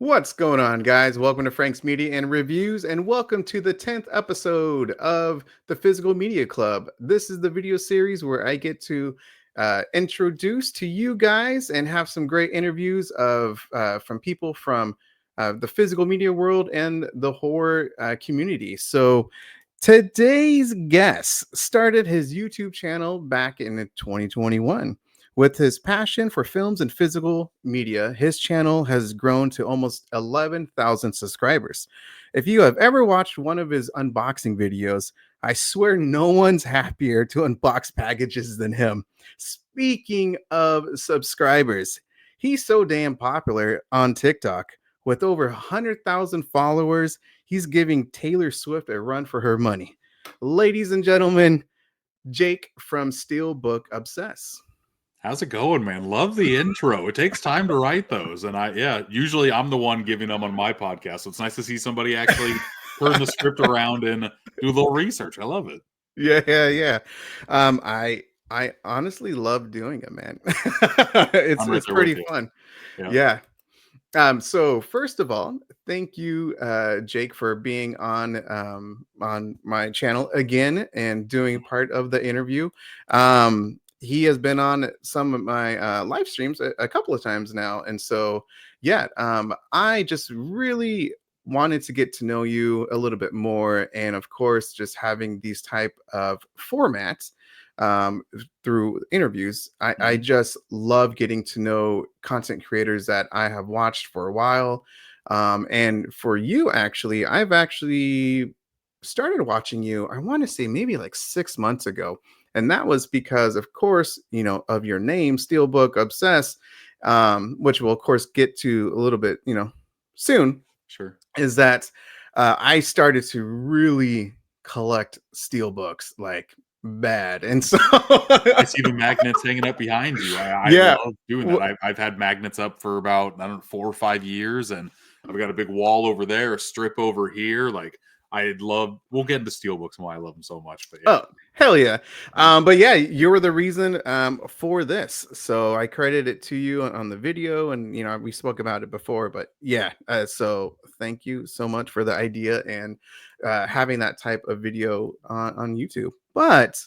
What's going on, guys? Welcome to Frank's Media and Reviews, and welcome to the 10th episode of the Physical Media Club. This is the video series where I get to introduce to you guys and have some great interviews from people from the physical media world and the horror community. So today's guest started his YouTube channel back in 2021. With his passion for films and physical media, his channel has grown to almost 11,000 subscribers. If you have ever watched one of his unboxing videos, I swear no one's happier to unbox packages than him. Speaking of subscribers, he's so damn popular on TikTok. With over 100,000 followers, he's giving Taylor Swift a run for her money. Ladies and gentlemen, Jake from Steelbook Obsessed. How's it going, man? Love the intro. It takes time to write those. And usually I'm the one giving them on my podcast. So it's nice to see somebody actually turn the script around and do a little research. I love it. Yeah. I honestly love doing it, man. It's pretty fun. Yeah. So first of all, thank you, Jake, for being on my channel again and doing part of the interview. He has been on some of my live streams a couple of times now, and so I just really wanted to get to know you a little bit more, and of course, just having these type of formats through interviews. I just love getting to know content creators that I have watched for a while. And for you, actually, I've actually started watching you, I want to say maybe like 6 months ago. And that was because, of course, of your name, Steelbook Obsessed, which we'll, of course, get to a little bit, soon. Sure. Is that I started to really collect steelbooks like bad, and so I see the magnets hanging up behind you. I love doing that. I've had magnets up for about 4 or 5 years, and I've got a big wall over there, a strip over here. We'll get into steelbooks and why I love them so much. But oh, hell yeah. But yeah, you were the reason for this, so I credit it to you on the video, and we spoke about it before, but yeah, so thank you so much for the idea and having that type of video on YouTube. But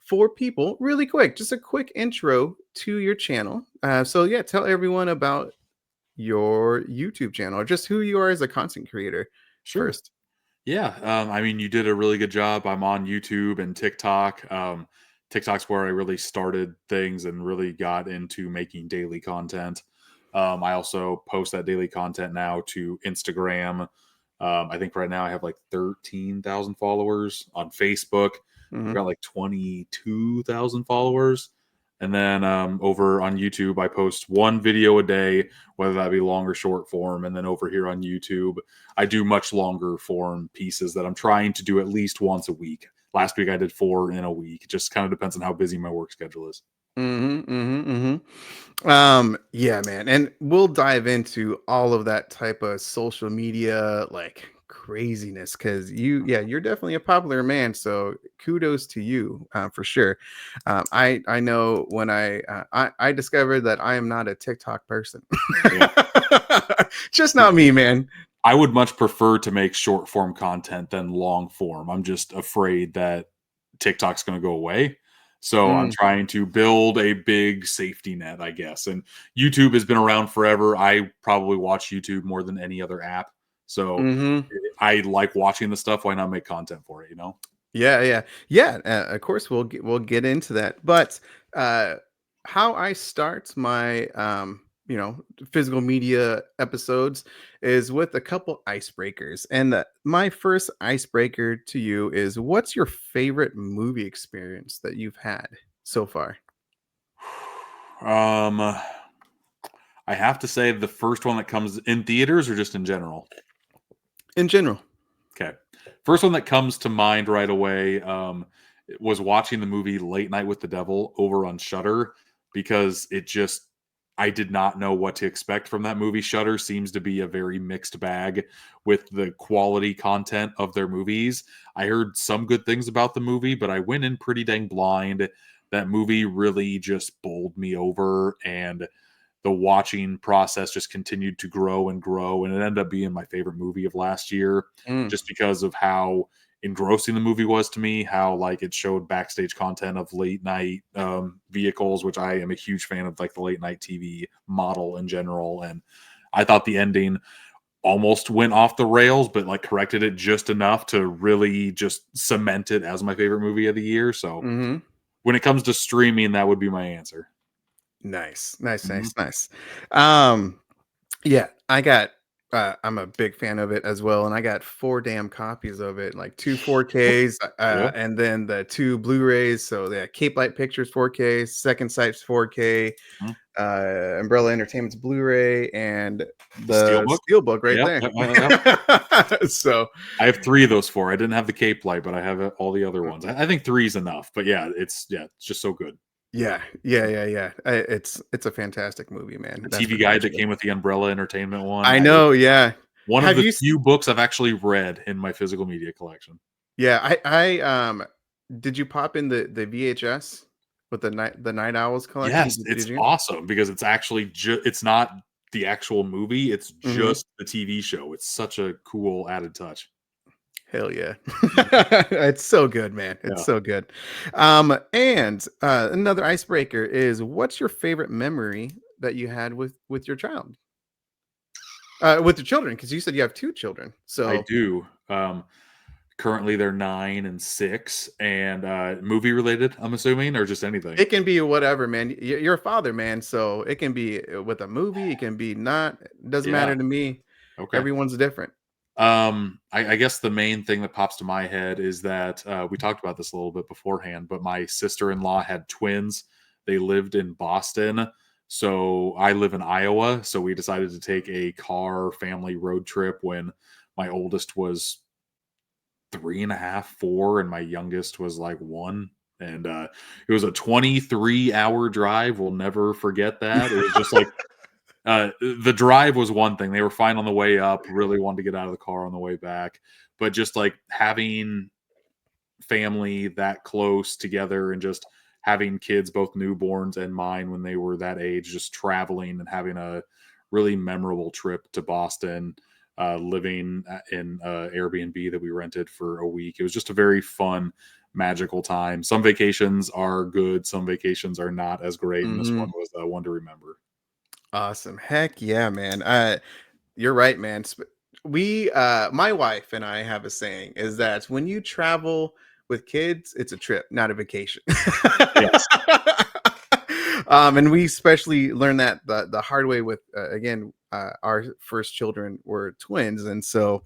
for people, really quick, just a quick intro to your channel. So yeah, tell everyone about your YouTube channel or just who you are as a content creator. Sure. First. Yeah. You did a really good job. I'm on YouTube and TikTok. TikTok's where I really started things and really got into making daily content. I also post that daily content now to Instagram. I think right now I have like 13,000 followers on Facebook. I've got like 22,000 followers. And then over on YouTube, I post one video a day, whether that be long or short form. And then over here on YouTube, I do much longer form pieces that I'm trying to do at least once a week. Last week I did 4 in a week. It just kind of depends on how busy my work schedule is. Yeah, man. And we'll dive into all of that type of social media like craziness because you're definitely a popular man. So kudos to you for sure. I know when I discovered that I am not a TikTok person. Just not me, man. I would much prefer to make short form content than long form. I'm just afraid that TikTok's going to go away. So I'm trying to build a big safety net, I guess. And YouTube has been around forever. I probably watch YouTube more than any other app. So I like watching the stuff. Why not make content for it, Yeah. Of course, we'll get into that. But how I start my physical media episodes is with a couple icebreakers. And my first icebreaker to you is, what's your favorite movie experience that you've had so far? I have to say the first one that comes in theaters or just in general? In general. Okay. First one that comes to mind right away was watching the movie Late Night with the Devil over on Shudder, because I did not know what to expect from that movie. Shudder seems to be a very mixed bag with the quality content of their movies. I heard some good things about the movie, but I went in pretty dang blind. That movie really just bowled me over, and the watching process just continued to grow and grow, and it ended up being my favorite movie of last year, Mm. just because of how engrossing the movie was to me, how like it showed backstage content of late night vehicles, which I am a huge fan of, like the late night TV model in general. And I thought the ending almost went off the rails, but like corrected it just enough to really just cement it as my favorite movie of the year. So Mm-hmm. when it comes to streaming, that would be my answer. Nice, nice, Mhm. nice, nice. Um, yeah, I'm a big fan of it as well, and I got 4 damn copies of it, like 2 4Ks, Yeah. and then the 2 Blu-rays. So they Cape Light Pictures 4K, Second Sight's 4K, Mhm. Umbrella Entertainment's Blu-ray, and the Steelbook. Steelbook right Yep. there. Yep. Yep. So I have 3 of those 4. I didn't have the Cape Light, but I have all the other ones. I think 3 is enough. But yeah, it's just so good. yeah, yeah, yeah, yeah. It's a fantastic movie, man. The That's TV for damn guide that sure. came with the Umbrella Entertainment one. I know, It's yeah. one of Have the you few books I've actually read in my physical media collection. Yeah, did you pop in the VHS with the Night Owls collection? Yes, Did it's you? awesome because it's actually it's not the actual movie, it's Mhm. just the TV show. It's such a cool added touch. Hell yeah. Mhm. It's so good, man. It's Yeah. so good. And another icebreaker is what's your favorite memory that you had with your child? With your children, because you said you have 2 children. I So do. Currently they're 9 and 6, and movie related, I'm assuming, or just anything. it can be whatever, man. You're a father, man. So it can be with a movie, it can be not. It doesn't Yeah. matter to me. Okay. Everyone's different. I guess the main thing that pops to my head is that we talked about this a little bit beforehand, but my sister-in-law had twins. They lived in Boston, so I live in Iowa. So we decided to take a car family road trip when my oldest was 3.5, 4, and my youngest was like 1. And it was a 23-hour drive. We'll never forget that. It was just like the drive was one thing. They were fine on the way up, really wanted to get out of the car on the way back. But just like having family that close together and just having kids, both newborns and mine when they were that age, just traveling and having a really memorable trip to Boston, living in Airbnb that we rented for a week. It was just a very fun, magical time. Some vacations are good, some vacations are not as great. And this one Mhm. was one to remember. Awesome. Heck yeah, man. You're right, man. My wife and I have a saying is that when you travel with kids, it's a trip, not a vacation. Yes. And we especially learned that the hard way with again, our first children were twins, and so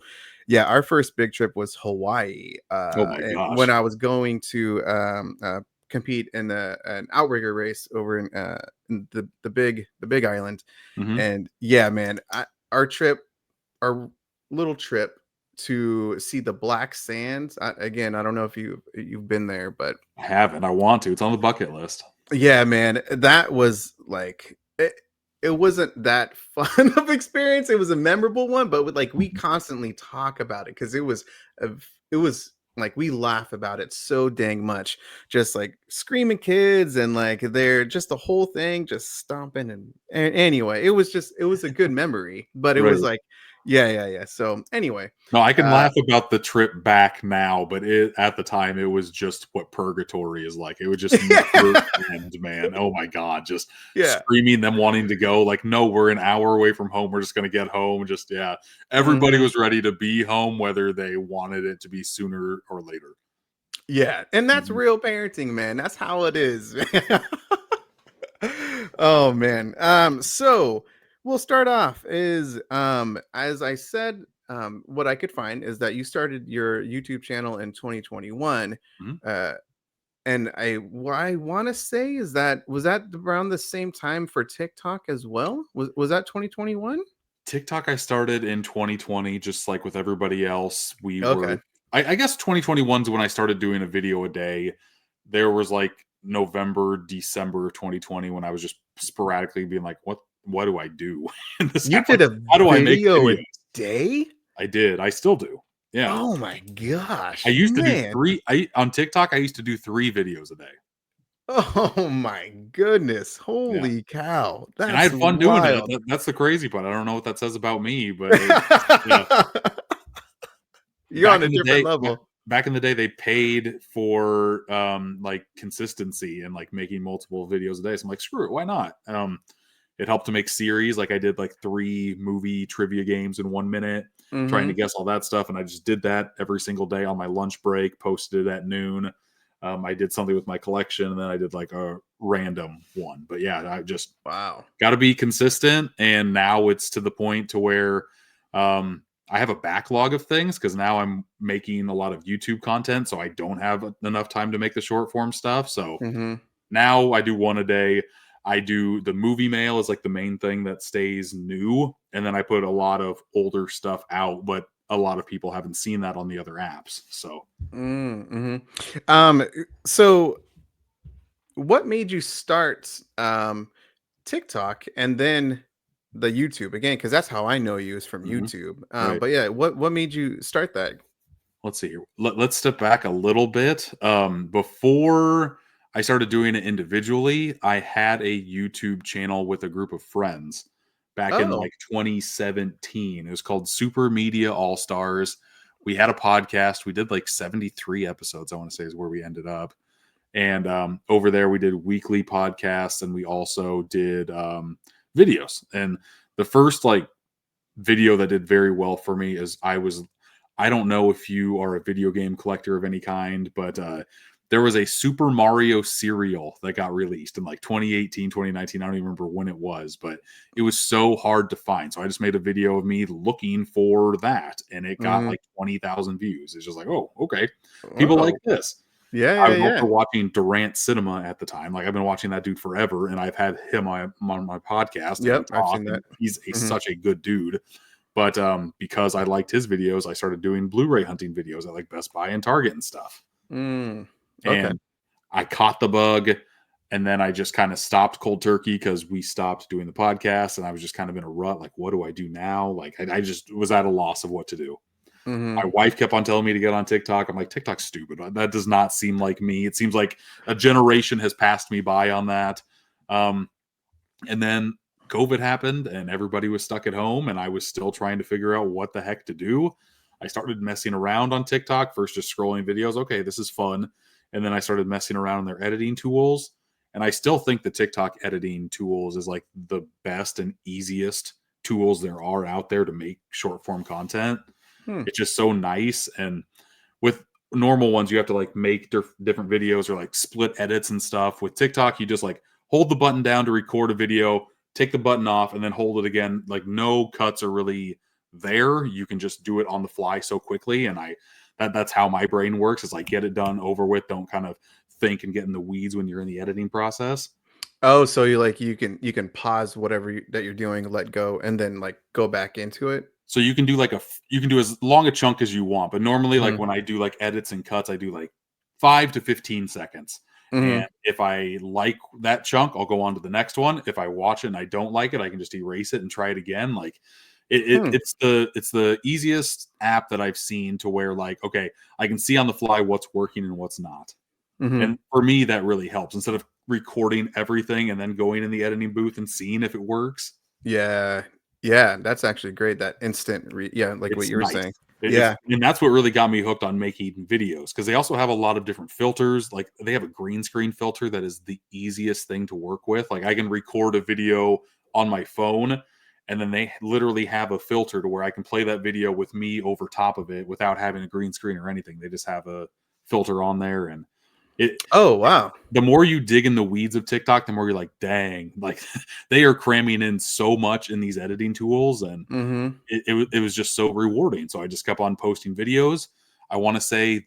yeah, our first big trip was Hawaii. Oh my And when gosh. I was going to compete in an outrigger race over in the big island, Mhm. and yeah, man, our trip, our little trip to see the black sands. Again, I don't know if you've been there, but I haven't. I want to. It's on the bucket list. yeah, man, that was like it wasn't that fun of experience. It was a memorable one, but like we Mhm. constantly talk about it because it was like we laugh about it so dang much. Just like screaming kids and like they're just the whole thing just stomping and anyway, it was a good memory, but it was Right. like yeah, yeah, yeah. So anyway, No, I can uh laugh about the trip back now, but at the time, it was just what purgatory is like. It would just never end, man. Oh my god, just yeah. screaming, them wanting to go. Like, no, we're an hour away from home. We're just gonna get home. Just yeah, everybody Mhm. was ready to be home, whether they wanted it to be sooner or later. Yeah, and that's Mhm. real parenting, man. That's how it is. Oh man. So we'll start off is as I said, what I could find is that you started your YouTube channel in 2021. Mhm. Uh and what I want to say is that was that around the same time for TikTok as well? Was that 2021? TikTok, I started in 2020, just like with everybody else. We were, Okay. I guess 2021 is when I started doing a video a day. There was like November, December of 2020 when I was just sporadically being like, what do I do in this You house? Like, did a how do I make video a videos? day? I did. I still do. Yeah. Oh my I gosh, used to do man. on TikTok, I used to do 3 videos a day. Oh my goodness. Yeah. Holy cow. And I That's had fun doing it. wild. That's the crazy part. I don't know what that says about me, but yeah. You're on Back a in the different day level. back in the day, they paid for, like, consistency and, like, making multiple videos a day, so I'm like, "Screw it, why not?" It helped to make series, like, I did, like, 3 movie trivia games in 1 minute, trying to Mhm. guess all that stuff, and I just did that every single day on my lunch break, posted it at noon. I did something with my collection, and then I did, like, a random one, but yeah, I just Wow. gotta be consistent, and now it's to the point to where, um, I have a backlog of things because now I'm making a lot of YouTube content, so I don't have enough time to make the short form stuff. So Mhm. now I do one a day. I do the movie mail is like the main thing that stays new, and then I put a lot of older stuff out, but a lot of people haven't seen that on the other apps. So Mhm. Um, so what made you start TikTok and then the YouTube again? Because that's how I know you is from mhm, YouTube. right. But yeah, what made you start that? Let's see here. Let's step back a little bit. Before I started doing it individually, I had a YouTube channel with a group of friends back in Oh, like 2017. It was called Super Media All Stars. We had a podcast. We did like 73 episodes, I want to say is where we ended up. And over there, we did weekly podcasts and we also did videos. And the first like video that did very well for me is I don't know if you are a video game collector of any kind, but there was a Super Mario cereal that got released in like 2018, 2019. I don't even remember when it was, but it was so hard to find. So I just made a video of me looking for that and it got mhm. like 20,000 views. It's just like, oh, okay. People like Oh, this. yeah, I yeah, was yeah. also watching Durant Cinema at the time. Like I've been watching that dude forever, and I've had him on my podcast, and we Yep, I've talk, seen that. and he's Mhm. such a good dude. But because I liked his videos, I started doing Blu-ray hunting videos at like Best Buy and Target and stuff. Mm. Okay. And I caught the bug, and then I just kind of stopped cold turkey because we stopped doing the podcast, and I was just kind of in a rut. Like, what do I do now? Like, I just was at a loss of what to do. My Mhm. wife kept on telling me to get on TikTok. I'm like, TikTok's stupid. That does not seem like me. It seems like a generation has passed me by on that. Um, and then COVID happened and everybody was stuck at home and I was still trying to figure out what the heck to do. I started messing around on TikTok, first just scrolling videos. Okay, this is fun. And then I started messing around in their editing tools. And I still think the TikTok editing tools is like the best and easiest tools there are out there to make short form content. Hmm. It's just so nice. And with normal ones, you have to like make different videos or like split edits and stuff. With TikTok, you just like hold the button down to record a video, take the button off, and then hold it again. Like no cuts are really there. You can just do it on the fly so quickly. And that's how my brain works. Is like get it done over with. Don't kind of think and get in the weeds when you're in the editing process. Oh, so you can pause whatever that you're doing, let go, and then like go back into it. So you can do like you can do as long a chunk as you want, but normally like Mhm. when I do like edits and cuts, I do like 5 to 15 seconds. And Mhm. if I like that chunk, I'll go on to the next one. If I watch it and I don't like it, I can just erase it and try it again. Like Hmm. it's the easiest app that I've seen to where like, okay, I can see on the fly what's working and what's not. Mhm. And for me, that really helps instead of recording everything and then going in the editing booth and seeing if it works. Yeah. Yeah, that's actually great. That instant yeah, like what It's you were nice. saying. It's Yeah. and that's what really got me hooked on making videos because they also have a lot of different filters. Like they have a green screen filter that is the easiest thing to work with. Like I can record a video on my phone and then they literally have a filter to where I can play that video with me over top of it without having a green screen or anything. They just have a filter on there and it Oh, wow. the more you dig in the weeds of TikTok, the more you're like, dang, like they are cramming in so much in these editing tools and Mhm. it was just so rewarding. So I just kept on posting videos. I want to say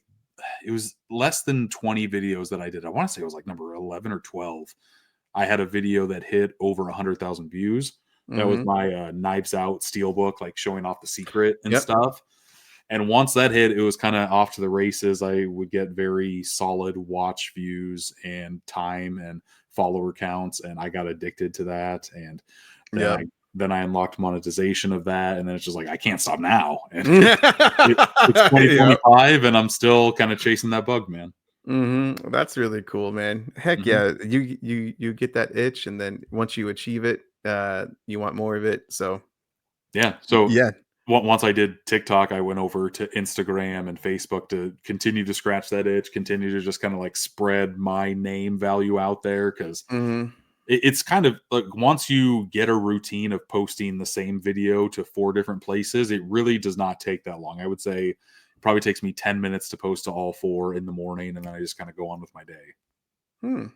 it was less than 20 videos that I did. I want to say it was like number 11 or 12. I had a video that hit over 100,000 views. That was Mhm. my Knives Out Steelbook, like showing off the secret and Yep. stuff. And once that hit, it was kind of off to the races. I would get very solid watch views and time and follower counts, and I got addicted to that. And then Yep. I unlocked monetization of that, and then it's just like I can't stop now. And it's Yep. 2025, and I'm still kind of chasing that bug, man. That's really cool, man. Heck Mhm. yeah. You get that itch, and then once you achieve it, you want more of it. So Yeah. So yeah. once I did TikTok, I went over to Instagram and Facebook to continue to scratch that itch, continue to just kind of like spread my name value out there because Mhm. it's kind of like once you get a routine of posting the same video to 4 different places, it really does not take that long. I would say it probably takes me 10 minutes to post to all 4 in the morning, and then I just kind of go on with my day. Hmm.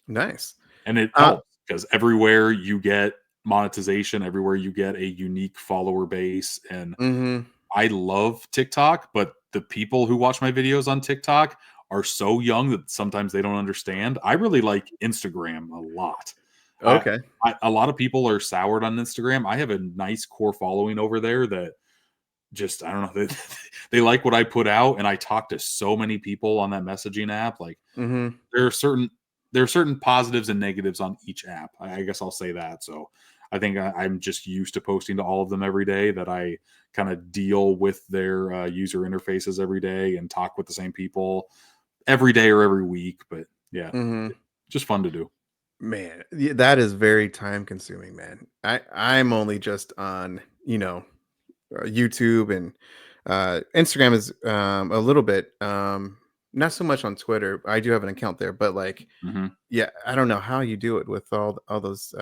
Nice. And it Uh, helps because everywhere you get monetization, everywhere you get a unique follower base. And mhm. I love TikTok, but the people who watch my videos on TikTok are so young that sometimes they don't understand. I really like Instagram a lot. I, Okay. a lot of people are soured on Instagram. I have a nice core following over there that just I don't know they like what I put out, and I talk to so many people on that messaging app. Like Mhm. there are certain there are certain positives and negatives on each app. I guess I'll say that. So I think I'm just used to posting to all of them every day. That I kind of deal with their user interfaces every day and talk with the same people every day or every week. But yeah, Mhm. just fun to do. Man, that is very time consuming, man. I'm only just on, YouTube and Instagram is a little bit not so much on Twitter. I do have an account there, but like Hmm. yeah, I don't know how you do it with all those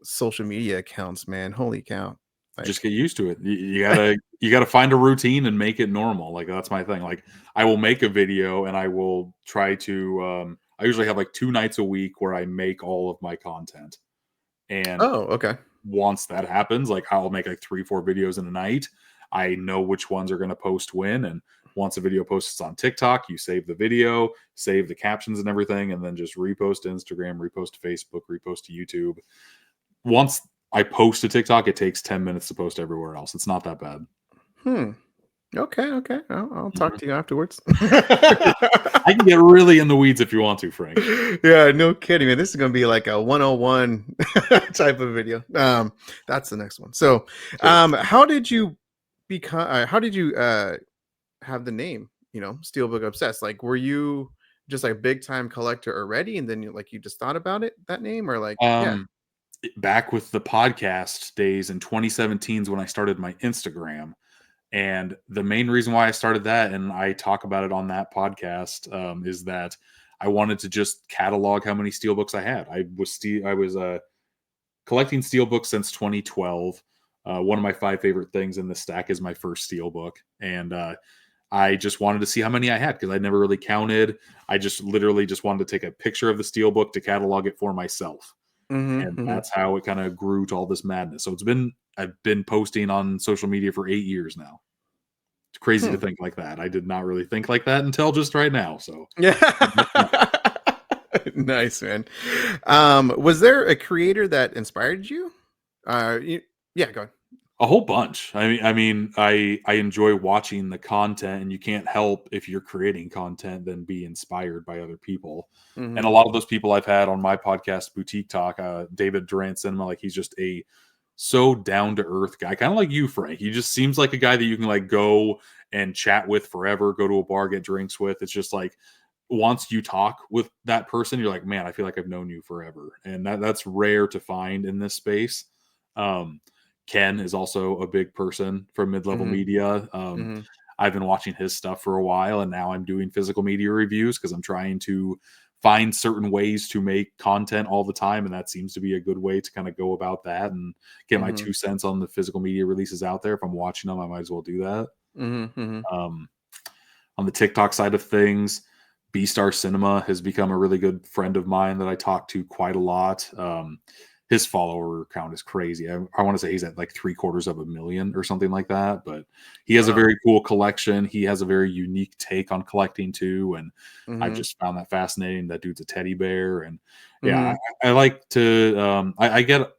social media accounts, man. Holy cow. Just Like, get used to it. You gotta find a routine and make it normal. Like that's my thing. Like I will make a video and I will try to. I usually have like 2 nights a week where I make all of my content. And oh, okay. once that happens, like I'll make like 3, 4 videos in a night. I know which ones are going to post when. And once a video posts on TikTok, you save the video, save the captions and everything, and then just repost to Instagram, repost to Facebook, repost to YouTube. Once I post to TikTok, it takes 10 minutes to post everywhere else. It's not that bad. Hmm. Okay, okay. I'll talk Mhm. to you afterwards. I can get really in the weeds if you want to, Frank. Yeah, no kidding, man. This is gonna be like a 101 type of video. That's the next one. So, Sure. how did you become? How did you have the name? Steelbook Obsessed. Like, were you just like a big time collector already, and then you just thought about that name, or like, yeah. Um, Back with the podcast days in 2017 is when I started my Instagram. And the main reason why I started that, and I talk about it on that podcast, is that I wanted to just catalog how many steelbooks I had. I was collecting steelbooks since 2012. One of my 5 favorite things in the stack is my first steelbook, and I just wanted to see how many I had because I never really counted. I just literally just wanted to take a picture of the steelbook to catalog it for myself, Mm-hmm, and mm-hmm. that's how it kind of grew to all this madness. So I've been posting on social media for 8 years now. It's crazy to Hmm. think like that. I did not really think like that until just right now. So Yeah. Nice, man. Was there a creator that inspired you? Yeah, go ahead. a whole bunch. I enjoy watching the content, and you can't help if you're creating content then be inspired by other people. And a Mm-hmm. lot of those people I've had on my podcast, Boutique Talk, David Durant Cinema, like he's just a so down to earth guy, kind of like you, Frank. He just seems like a guy that you can like go and chat with forever, go to a bar, get drinks with. It's just like once you talk with that person, you're like, man, I feel like I've known you forever, and that's rare to find in this space. Um, Ken is also a big person from Mid Level Mm-hmm. Media. Mm-hmm. I've been watching his stuff for a while, and now I'm doing physical media reviews because I'm trying to find certain ways to make content all the time, and that seems to be a good way to kind of go about that and get my Mm-hmm. 2 cents on the physical media releases out there. If I'm watching them, I might as well do that. Mm-hmm. Um, on the TikTok side of things, B Star Cinema has become a really good friend of mine that I talk to quite a lot. His follower count is crazy. I want to say he's at like 750,000 or something like that. But he has a Wow. very cool collection. He has a very unique take on collecting too, and I've Mm-hmm. just found that fascinating. That dude's a teddy bear, and yeah, Mm-hmm. I like to. I get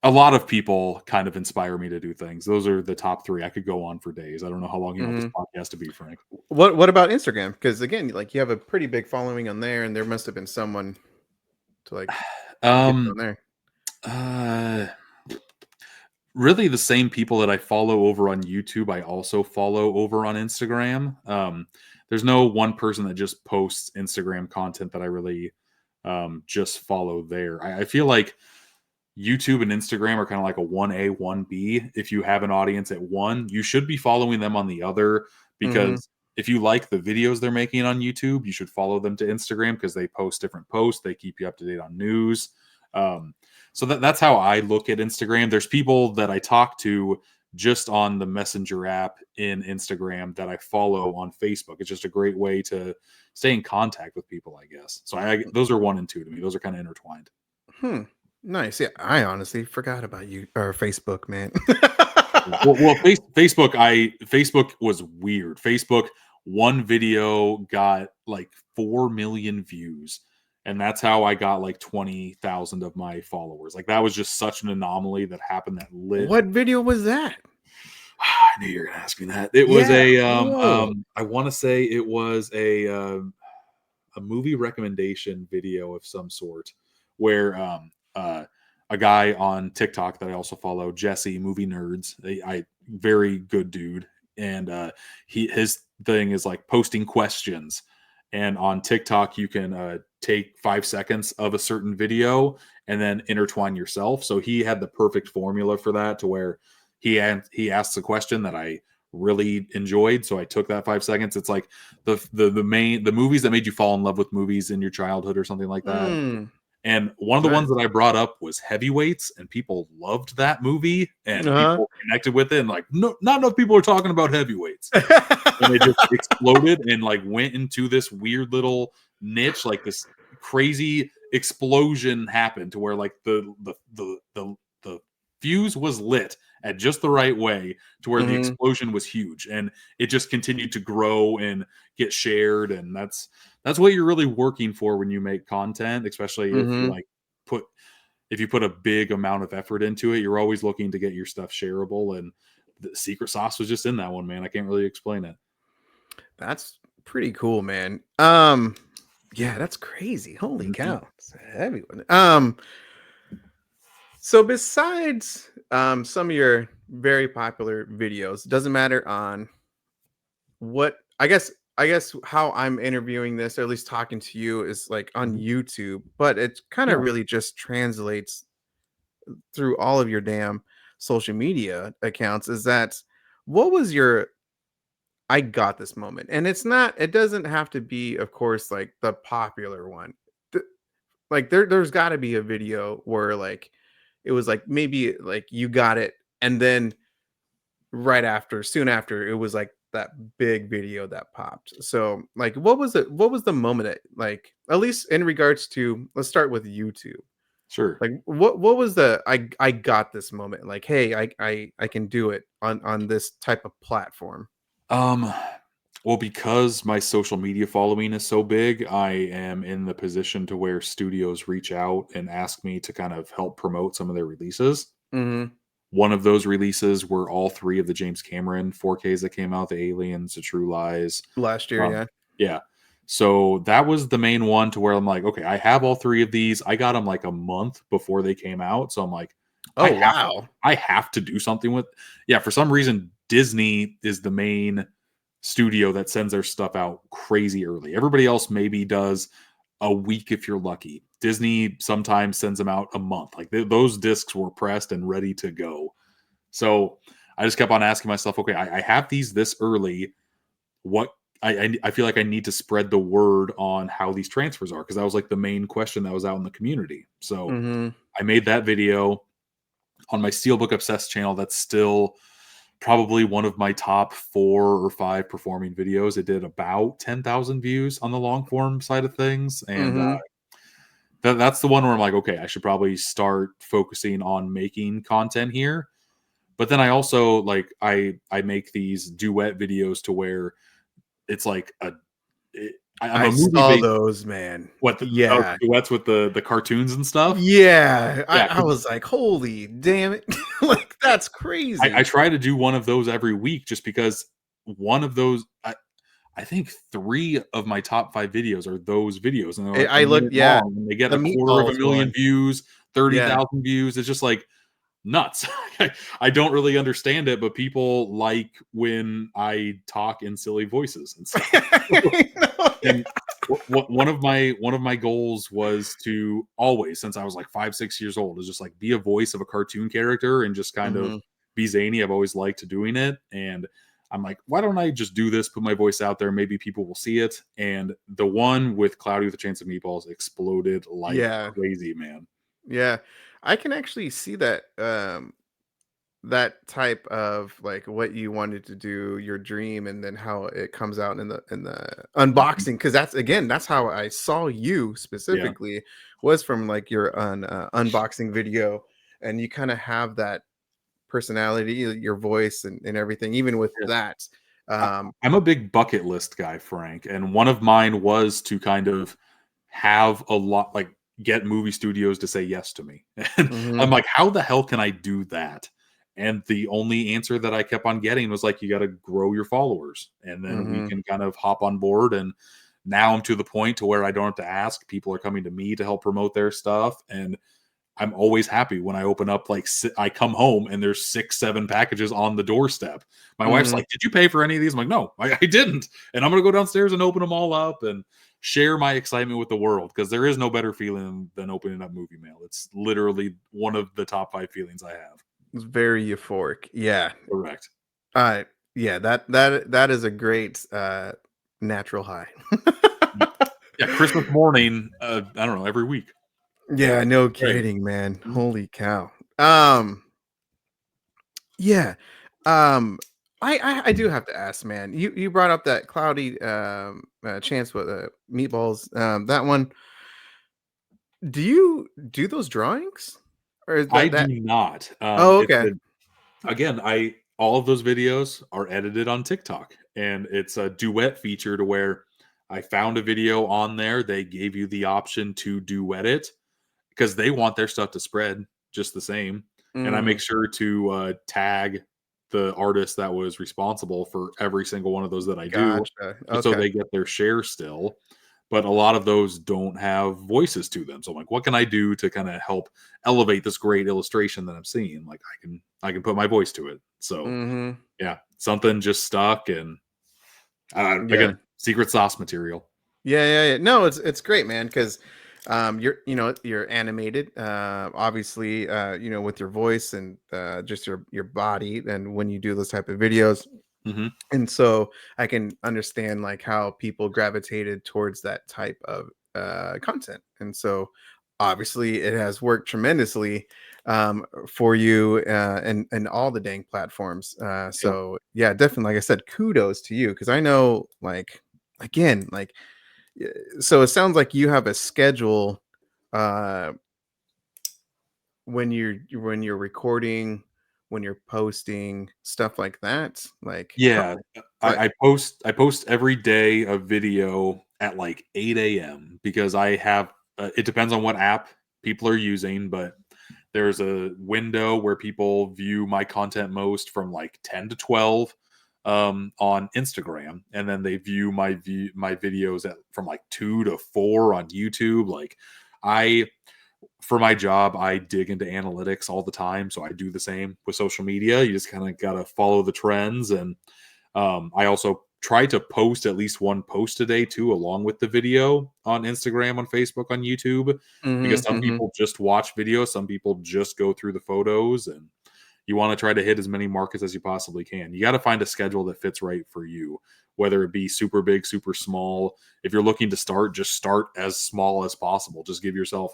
a lot of people kind of inspire me to do things. Those are the top 3. I could go on for days. I don't know how long you want this Mm-hmm. podcast to be, Frank. What about Instagram? Because again, like you have a pretty big following on there, and there must have been someone to like get you on Um, there. uh, Really the same people that I follow over on YouTube, I also follow over on Instagram. there's no one person that just posts Instagram content that I really just follow there. I feel like YouTube and Instagram are kind of like a 1A, 1B. If you have an audience at one, you should be following them on the other, Mhm. because if you like the videos they're making on YouTube, you should follow them to Instagram because they post different posts. They keep you up to date on news. Um, so that's how I look at Instagram. There's people that I talk to just on the Messenger app in Instagram that I follow on Facebook. It's just a great way to stay in contact with people, I guess. So those are 1 and 2 to me. Those are kind of intertwined. Hmm. Nice. Yeah, I honestly forgot about you or Facebook, man. Facebook was weird. Facebook, one video got like 4 million views, and that's how I got like 20,000 of my followers. Like, that was just such an anomaly that happened that lit. What video was that? I knew you were gonna ask me that. It was Yeah. Whoa. I want to say it was a movie recommendation video of some sort, where a guy on TikTok that I also follow, Jesse Movie Nerds, I very good dude, and his thing is like posting questions, and on TikTok you can take 5 seconds of a certain video and then intertwine yourself. So he had the perfect formula for that, to where he asks a question that I really enjoyed, so I took that 5 seconds. It's like the movies that made you fall in love with movies in your childhood or something like that. Mm, And one of the ones nice. that I brought up was Heavyweights, and people loved that movie and Uh-huh. people connected with it. And like, no, not enough people are talking about Heavyweights, and it just exploded and like went into this weird little niche. Like, this crazy explosion happened to where like the fuse was lit at just the right way, to where the Mhm, explosion was huge, and it just continued to grow and get shared. And that's what you're really working for when you make content, especially if you mhm. like put if you put a big amount of effort into it. You're always looking to get your stuff shareable, and the secret sauce was just in that one, man. I can't really explain it. That's pretty cool, man. Yeah, that's crazy. Holy Mhm. cow. It's a heavy one. So besides some of your very popular videos, doesn't matter on what I guess how I'm interviewing this, or at least talking to you, is like on Mhm. YouTube, but it kind of Yeah, really just translates through all of your damn social media accounts. Is that what was your I got this moment? And it doesn't have to be, of course, like the popular one. Th- Like there's got to be a video where like it was like maybe like you got it, and then soon after, it was like that big video that popped. So, like, what was the moment like, at least in regards to, let's start with YouTube. sure. Like, what was the I got this moment? Like, hey, I can do it on this type of platform. Um, well, because my social media following is so big, I am in the position to where studios reach out and ask me to kind of help promote some of their releases. Mhm. One of those releases were all three of the James Cameron 4Ks that came out: the Aliens, the True Lies. Last year, Um, yeah. yeah. So that was the main one, to where I'm like, okay, I have all three of these. I got them like a month before they came out. So I'm like, I Oh, have wow. I have to do something with. Yeah, for some reason Disney is the main studio that sends their stuff out crazy early. Everybody else maybe does a week if you're lucky. Disney sometimes sends them out a month. Like, those discs were pressed and ready to go. So I just kept on asking myself, okay, I have these this early. What I feel like I need to spread the word on how these transfers are, because that was like the main question that was out in the community. So Mhm. I made that video on my Steelbook Obsessed channel. That's still probably one of my top 4 or 5 performing videos. It did about 10,000 views on the long form side of things, and Mhm. that's the one where I'm like, okay, I should probably start focusing on making content here. But then I also like I make these duet videos, to where it's like I'm I a movie saw based. those, man. What Yeah. duets with the cartoons and stuff? Yeah. I Yeah, I was like, "Holy damn it." Like, that's I crazy. try to do one of those every week, just because one of those. I think 3 of my top 5 videos are those videos, and they're like a I looked, minute yeah, long, and they get the a quarter of a meatballs million one. views, Yeah. 30,000 views. It's just like, nuts. I don't really understand it, but people like when I talk in silly voices and stuff. No, yeah. And one of my goals was to always, since I was like 5, 6 years old, is just like be a voice of a cartoon character and just kind of Mhm. be zany. I've always liked doing it, and I'm like, why don't I just do this? Put my voice out there. Maybe people will see it. And the one with Cloudy with a Chance of Meatballs exploded like Yeah. crazy, man. Yeah. I can actually see that, that type of like what you wanted to do, your dream, and then how it comes out in the Mhm. unboxing. Because that's again, that's how I saw you Yeah. specifically, was from like your unboxing video, and you kind of have that personality, your voice, and everything. Even with Yeah. that, I, um, I'm a big bucket list guy, Frank, and one of mine was to kind of have a lot, like get movie studios to say yes to me. And I'm mhm, like, how the hell can I do that? And the only answer that I kept on getting was like, you got to grow your followers, and then we mhm, can kind of hop on board. And now I'm to the point to where I don't have to ask. People are coming to me to help promote their stuff, and I'm always happy when I open up, like, I come home and there's 6, 7 packages on the doorstep. My wife's mhm. like, "Did you pay for any of these?" I'm like, "No, I didn't." And I'm gonna go downstairs and open them all up and share my excitement with the world, because there is no better feeling than opening up movie mail. It's literally one of the top 5 feelings I have. It's very euphoric. Yeah. Correct. Uh, yeah. That is a great natural high. Mm. Yeah, Christmas morning, I don't know, every week. Yeah, no Great. kidding, man. Mhm. Holy cow. Yeah. Um, I do have to ask, man. You brought up that cloudy chance with meatballs. That one. Do you do those drawings, or is I that? do not. Oh, It's okay. a Again, I all of those videos are edited on TikTok, and it's a duet feature to where I found a video on there. They gave you the option to duet it because they want their stuff to spread just the same. And I make Mm, sure to tag the artist that was responsible for every single one of those that I do, gotcha. just so Okay. they get their share still. But a lot of those don't have voices to them. So I'm like, what can I do to kind of help elevate this great illustration that I'm seeing? Like I can put my voice to it. So Mm-hmm. yeah, something just stuck, and Yeah. again, secret sauce material. Yeah, yeah, yeah. No, it's great, man, because you're you're animated, obviously, with your voice and just your body, and when you do those type of videos, Hmm. and so I can understand like how people gravitated towards that type of content, and so obviously it has worked tremendously for you and all the dang platforms. Yeah. So yeah, definitely, like I said, kudos to you, because I know, like, again, like, yeah, so it sounds like you have a schedule uh when you're recording, when you're posting, stuff like that. Like how, Yeah, like, I post every day a video at like 8 a.m. because I have it depends on what app people are using, but there's a window where people view my content most from like 10 to 12 on Instagram, and then they view my videos at from like 2 to 4 on YouTube. Like I for my job, I dig into analytics all the time, so I do the same with social media. You just kind of got to follow the trends, and I also try to post at least one post a day too, along with the video on Instagram, on Facebook, on YouTube, because mhm, some mhm, people just watch videos, some people just go through the photos, and you want to try to hit as many markets as you possibly can. You got to find a schedule that fits right for you, whether it be super big, super small. If you're looking to start, just start as small as possible. Just give yourself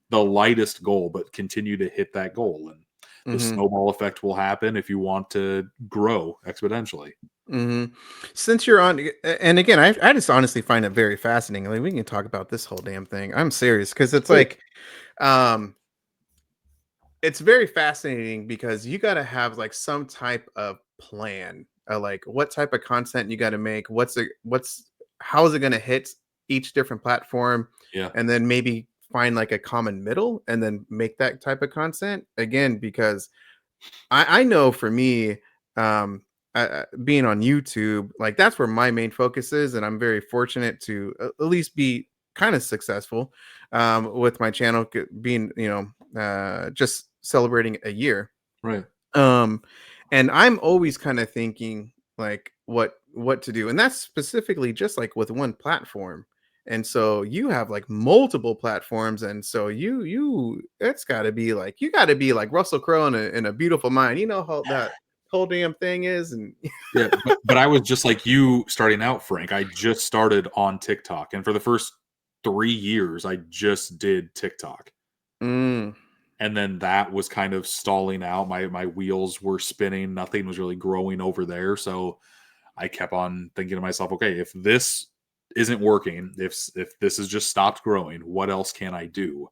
the lightest goal, but continue to hit that goal. And the mhm, snowball effect will happen if you want to grow exponentially. mhm. Since you're on, and again, I just honestly find it very fascinating. Like, we can talk about this whole damn thing. I'm serious, because it's Cool. like, um, it's very fascinating because you got to have like some type of plan, like what type of content you got to make, what's how is it going to hit each different platform, Yeah. and then maybe find like a common middle and then make that type of content again. Because I know for me, um, being on YouTube, like that's where my main focus is, and I'm very fortunate to at least be kind of successful with my channel, being just celebrating a year. Right. Um, and I'm always kind of thinking like what to do. And that's specifically just like with one platform. And so you have like multiple platforms, and so you it's got to be like you got to be like Russell Crowe in a Beautiful Mind. You know how that whole damn thing is, and Yeah, but I was just like you starting out, Frank. I just started on TikTok, and for the first 3 years, I just did TikTok. mm, And then that was kind of stalling out. My wheels were spinning. Nothing was really growing over there. So I kept on thinking to myself, okay, if this isn't working, if this has just stopped growing, what else can I do?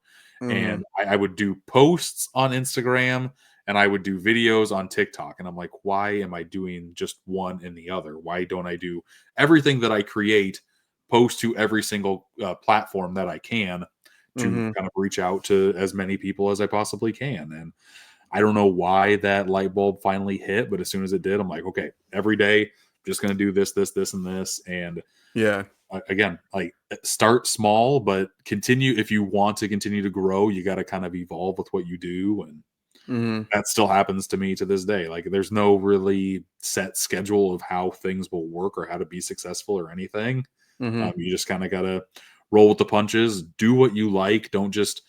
And mhm, I would do posts on Instagram and I would do videos on TikTok. And I'm like, why am I doing just one and the other? Why don't I do everything that I create, post to every single platform that I can to mhm, kind of reach out to as many people as I possibly can? And I don't know why that light bulb finally hit, but as soon as it did, I'm like, okay, every day, I'm just going to do this, this, this, and this. And yeah, again, like start small, but continue. If you want to continue to grow, you got to kind of evolve with what you do. And mhm, that still happens to me to this day. Like there's no really set schedule of how things will work or how to be successful or anything. mhm, You just kind of got to roll with the punches, do what you like. Don't just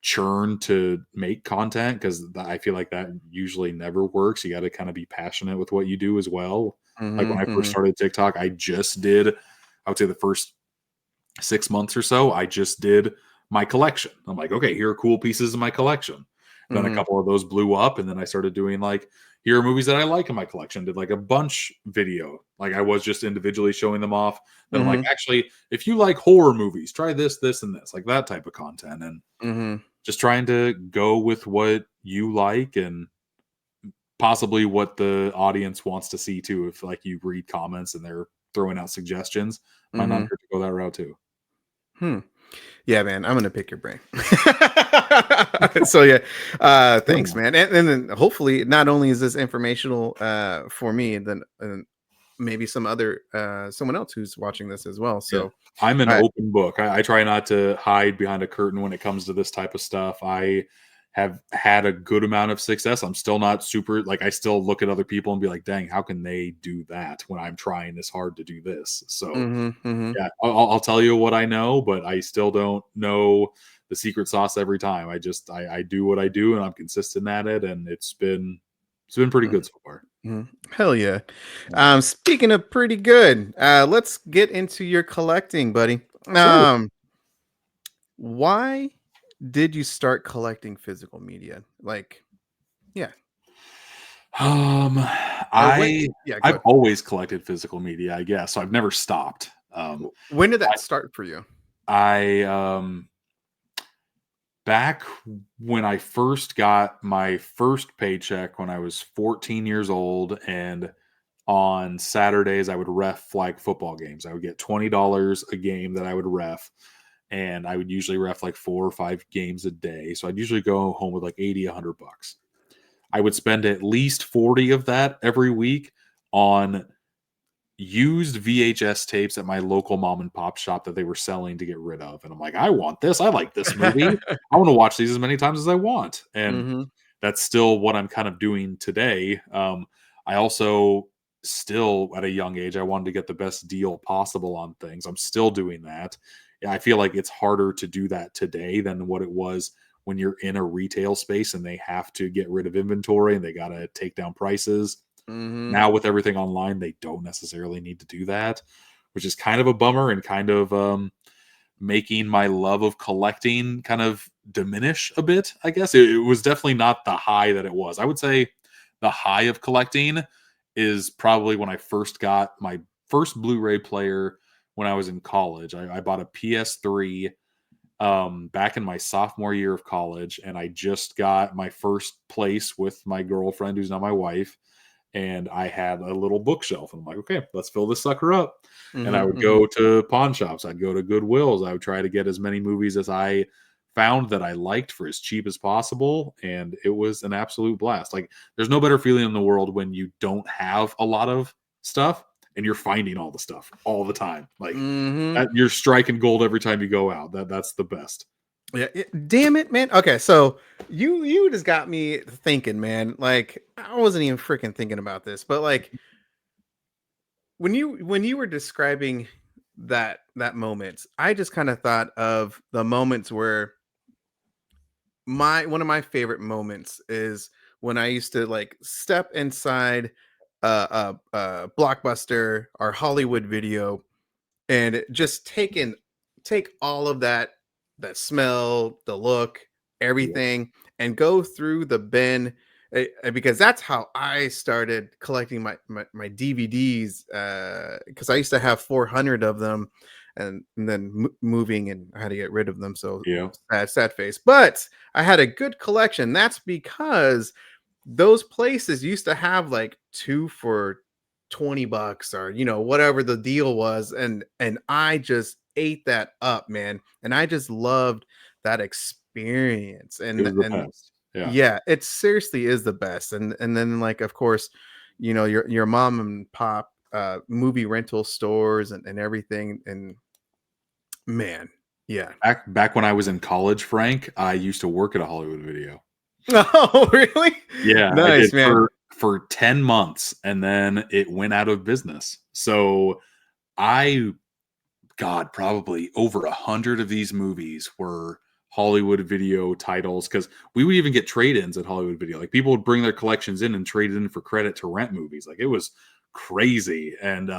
churn to make content because I feel like that usually never works. You got to kind of be passionate with what you do as well. Like when mhm, I first mhm, started TikTok, I would say the first 6 months or so, I just did my collection. I'm like, okay, here are cool pieces of my collection. And then a mhm, couple of those blew up, and then I started doing like, here are movies that I like in my collection. Did like a bunch video, like I was just individually showing them off. Then I'm like, mhm, actually, if you like horror movies, try this, this, and this, like that type of content, and mhm. just trying to go with what you like and possibly what the audience wants to see too. If like you read comments and they're throwing out suggestions, might not Mhm. hurt to go that route too. Hmm. Yeah, man, I'm gonna pick your brain. So yeah, thanks, Yeah. man, and then hopefully not only is this informational for me, then maybe some other someone else who's watching this as well. Yeah. So, I'm an I open book. I try not to hide behind a curtain when it comes to this type of stuff. I have had a good amount of success. I'm still not super like I still look at other people and be like, dang, how can they do that when I'm trying this hard to do this? So mhm, mhm, yeah, I'll tell you what I know, but I still don't know the secret sauce every time. I do what I do and I'm consistent at it, and it's been pretty mhm, good so far. mhm. Hell yeah. Yeah. Speaking of pretty good, let's get into your collecting, buddy. Sure. Why did you start collecting physical media? Like, yeah, Um, or when? I Yeah, go I've ahead. always collected physical media, I guess. So I've never stopped. When did I that start for you? I back when I first got my first paycheck when I was 14 years old, and on Saturdays I would ref flag football games. I would get $20 a game that I would ref, and I would usually ref like 4 or 5 games a day. So I'd usually go home with like 80, $100. I would spend at least 40 of that every week on used VHS tapes at my local mom and pop shop that they were selling to get rid of. And I'm like, I want this. I like this movie. I want to watch these as many times as I want. And Mhm, that's still what I'm kind of doing today. I also still, at a young age, I wanted to get the best deal possible on things. I'm still doing that. Yeah, I feel like it's harder to do that today than what it was when you're in a retail space and they have to get rid of inventory and they got to take down prices. mhm, Now with everything online, they don't necessarily need to do that, which is kind of a bummer and kind of making my love of collecting kind of diminish a bit. I guess it was definitely not the high that it was. I would say the high of collecting is probably when I first got my first Blu-ray player when I was in college. I bought a PS3 back in my sophomore year of college, and I just got my first place with my girlfriend, who's now my wife, and I had a little bookshelf. And I'm like, okay, let's fill this sucker up. And I mhm, would mhm, go to pawn shops. I'd go to Goodwills. I would try to get as many movies as I found that I liked for as cheap as possible. And it was an absolute blast. Like, there's no better feeling in the world when you don't have a lot of stuff and you're finding all the stuff all the time. Like, mhm. you're striking gold every time you go out. That's the best. Yeah, damn it, man. Okay, so You just got me thinking, man. Like I wasn't even freaking thinking about this, but like when you were describing that moment, I just kind of thought of the moments where my one of my favorite moments is when I used to like step inside a Blockbuster or Hollywood Video and just take all of that smell, the look, Yeah. everything, and go through the bin because that's how I started collecting my DVDs because I used to have 400 of them and then moving and I had to get rid of them. So Yeah. sad face. But I had a good collection. That's because those places used to have like two for $20 or whatever the deal was, and I just ate that up, man, and I just loved that experience. It and was the and best. Yeah. yeah, it seriously is the best. And then, like, of course, your mom and pop movie rental stores and everything. And man, yeah. Back when I was in college, Frank, I used to work at a Hollywood Video. Oh, really? Yeah, I did Nice, man. for 10 months, and then it went out of business. So I God, probably over 100 of these movies were Hollywood Video titles because we would even get trade-ins at Hollywood Video. Like people would bring their collections in and trade it in for credit to rent movies. Like it was crazy. And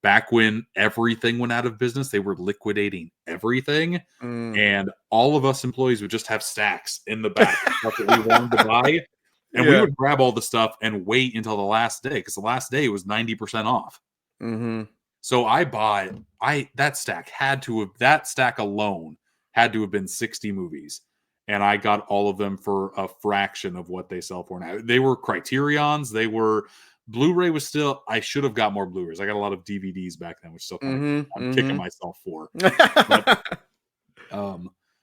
back when everything went out of business, they were liquidating everything. Mm. And all of us employees would just have stacks in the back of stuff that we wanted to buy. And we Yeah. would grab all the stuff and wait until the last day because the last day was 90% off. Mm-hmm. So I bought that stack alone had to have been 60 movies. And I got all of them for a fraction of what they sell for now. They were Criterions, they were Blu-ray was still I should have got more Blu-rays. I got a lot of DVDs back then, which still kind of Mm-hmm. I'm kicking Mm-hmm. myself for. But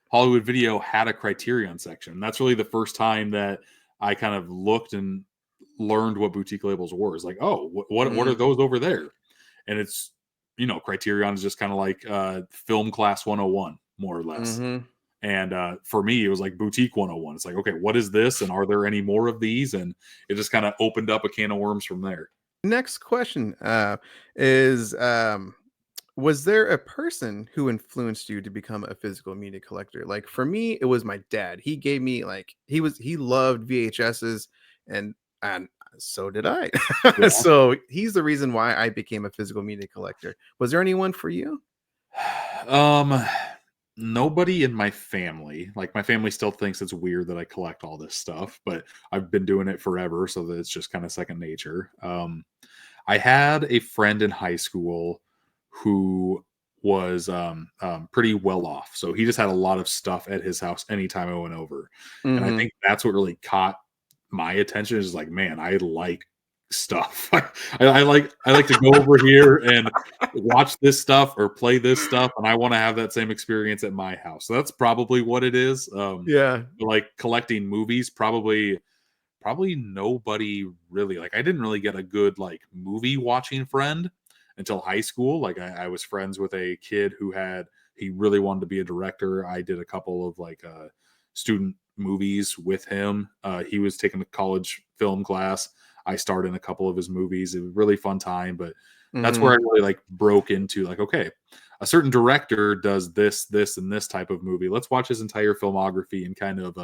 Hollywood Video had a Criterion section. That's really the first time that I kind of looked and learned what boutique labels were. It's like, oh, what are Mm. those over there? And it's Criterion is just kind of like film class 101 more or less. Mm-hmm. And for me it was like boutique 101. It's like, okay, what is this and are there any more of these? And it just kind of opened up a can of worms from there. Next question is was there a person who influenced you to become a physical media collector? Like for me, it was my dad. He gave me like he loved VHSs and so did I. Yeah. So he's the reason why I became a physical media collector. Was there anyone for you? um Nobody in my family. Like my family still thinks it's weird that I collect all this stuff, but I've been doing it forever, so that it's just kind of second nature. I had a friend in high school who was pretty well off. So he just had a lot of stuff at his house anytime I went over. And I Mm-hmm. think that's what really caught my attention is like, man, I like stuff. I like to go over here and watch this stuff or play this stuff, and I want to have that same experience at my house. So that's probably what it is. Yeah. Like collecting movies, probably nobody really like I didn't really get a good like movie watching friend until high school. Like I was friends with a kid who he really wanted to be a director. I did a couple of like student movies with him. He was taking a college film class. I starred in a couple of his movies. It was a really fun time, but that's where Mm-hmm. I really like broke into like, okay, a certain director does this, and this type of movie. Let's watch his entire filmography and kind of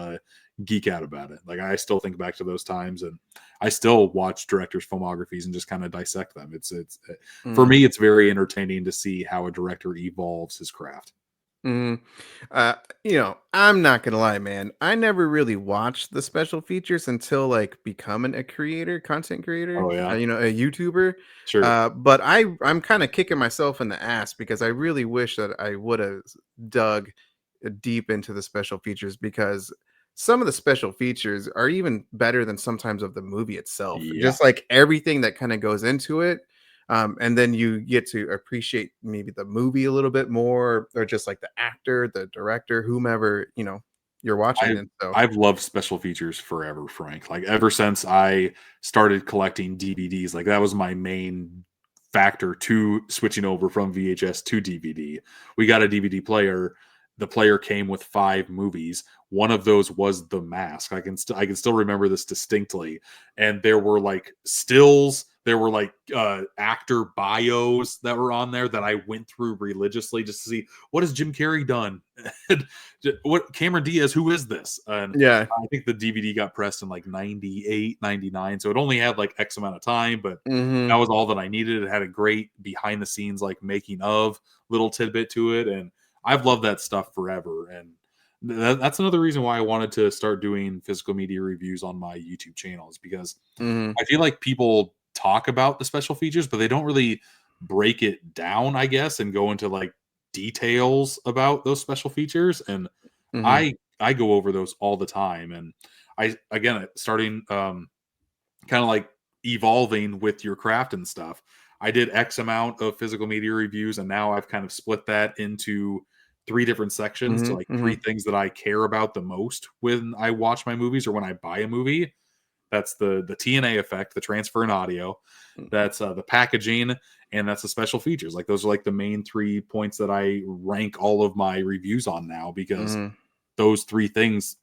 geek out about it. Like I still think back to those times, and I still watch directors' filmographies and just kind of dissect them. It's for Mm-hmm. me, it's very entertaining to see how a director evolves his craft. Mhm. I'm not gonna lie, man. I never really watched the special features until like becoming a creator, content creator, Oh yeah, a YouTuber. sure. But I'm kind of kicking myself in the ass because I really wish that I would have dug deep into the special features because some of the special features are even better than sometimes of the movie itself. Yeah, Just like everything that kind of goes into it, and then you get to appreciate maybe the movie a little bit more or just like the actor, the director, whomever you're watching. I've And so I've loved special features forever, Frank. Like ever since I started collecting DVDs, like that was my main factor to switching over from VHS to DVD. We got a DVD player, the player came with 5 movies. One of those was The Mask. I can still remember this distinctly. And there were like stills, there were like actor bios that were on there that I went through religiously just to see, what has Jim Carrey done? What Cameron Diaz, who is this? And Yeah. I think the DVD got pressed in like 98, 99. So it only had like X amount of time, but that was all that I needed. It had a great behind the scenes, like making of little tidbit to it. And I've loved that stuff forever. And that's another reason why I wanted to start doing physical media reviews on my YouTube channel, is because I feel like people talk about the special features, but they don't really break it down, I guess, and go into like details about those special features. And I go over those all the time. And I, again, starting kind of like evolving with your craft and stuff. I did X amount of physical media reviews, and now I've kind of split that into 3 different sections to like 3 things that I care about the most when I watch my movies or when I buy a movie. That's the TNA effect, the transfer in audio. That's the packaging, and that's the special features. Like those are like the main 3 points that I rank all of my reviews on now, because those 3 things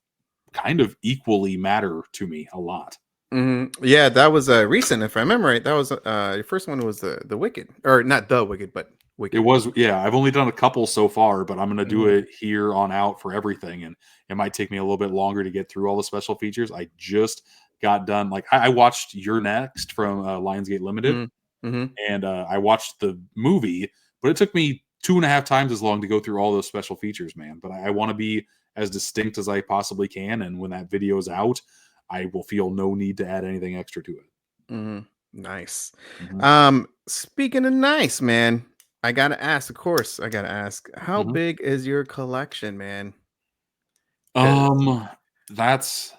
kind of equally matter to me a lot. Yeah, that was recent, if I remember right. That was your first one was the Wicked, or not the Wicked, but It Wicked. was, yeah. I've only done a couple so far, but I'm going to do it here on out for everything, and it might take me a little bit longer to get through all the special features. I just got done. Like I watched You're Next from Lionsgate Limited, and I watched the movie, but it took me 2.5 times as long to go through all those special features, man. But I want to be as distinct as I possibly can, and when that video is out, I will feel no need to add anything extra to it. Nice. Mm-hmm. Speaking of nice, man, I gotta ask. Of course, I gotta ask. How Mm-hmm. big is your collection, man? 'Cause- That's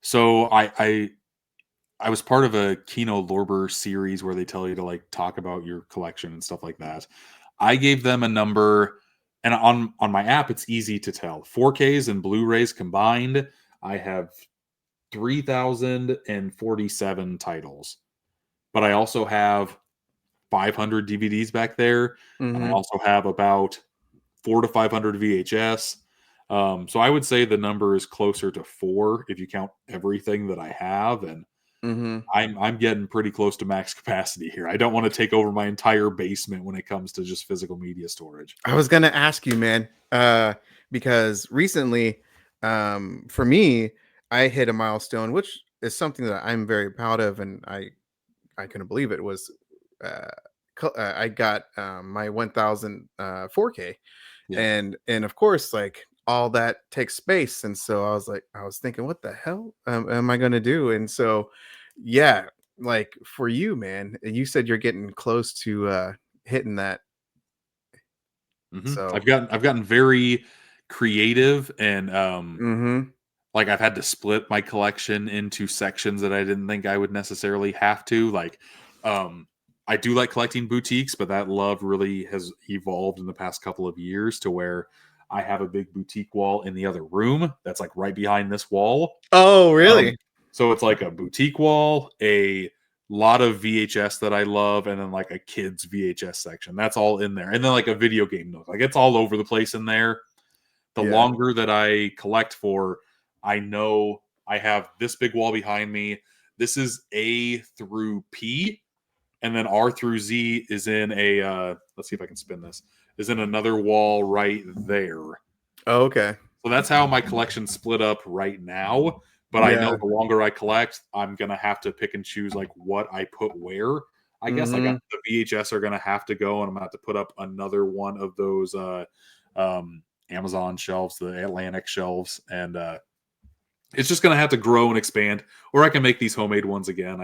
so I was part of a Kino Lorber series where they tell you to like talk about your collection and stuff like that. I gave them a number, and on my app it's easy to tell. 4Ks and Blu-rays combined, I have 3,047 titles. But I also have 500 DVDs back there, and I also have about 400 to 500 VHS. So I would say the number is closer to 4 if you count everything that I have, and I'm getting pretty close to max capacity here. I don't want to take over my entire basement when it comes to just physical media storage. I was gonna ask you, man, because recently, for me, I hit a milestone, which is something that I'm very proud of, and I couldn't believe it was. Uh, I got my 1,000 4K, Yeah. and of course, like all that takes space, and so I was thinking, what the hell am I gonna do? And so, yeah, like for you, man, you said you're getting close to hitting that. So, I've gotten very creative, and mm-hmm. like I've had to split my collection into sections that I didn't think I would necessarily have to. Like, I do like collecting boutiques, but that love really has evolved in the past couple of years to where I have a big boutique wall in the other room that's like right behind this wall. Oh, really? So it's like a boutique wall, a lot of VHS that I love, and then like a kids VHS section. That's all in there. And then like a video game nook. Like it's all over the place in there. The Yeah. longer that I collect for, I know I have this big wall behind me. This is A through P, and then R through Z is in a let's see if I can spin this. Is in another wall right there. Oh, okay. So that's how my collection split up right now. But I know Yeah. the longer I collect, I'm gonna have to pick and choose like what I put where. I guess I Mm-hmm. got the VHS are gonna have to go, and I'm gonna have to put up another one of those Amazon shelves, the Atlantic shelves, and it's just gonna have to grow and expand. Or I can make these homemade ones again.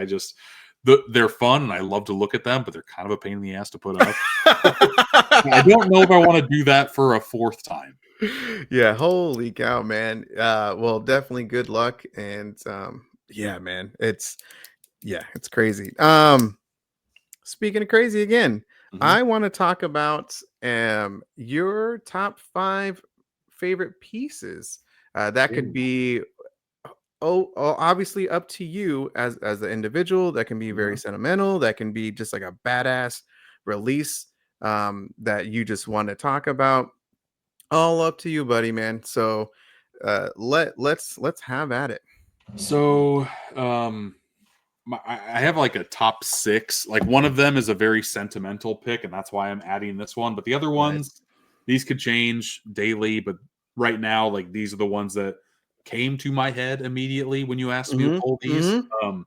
They're fun and I love to look at them, but they're kind of a pain in the ass to put up. I don't know if I want to do that for a 4th time. Yeah, holy cow, man. Well, definitely good luck. And yeah, man, it's crazy. Speaking of crazy again, Mm-hmm. I want to talk about your top 5 favorite pieces. That could be obviously up to you as the individual. That can be very Mm-hmm. sentimental. That can be just like a badass release that you just want to talk about. All up to you, buddy, man. So let's have at it. So, I have like a top 6. Like one of them is a very sentimental pick, and that's why I'm adding this one. But the other Nice. ones, these could change daily. But right now, like these are the ones that came to my head immediately when you asked me to Mm-hmm. pull these. Mm-hmm.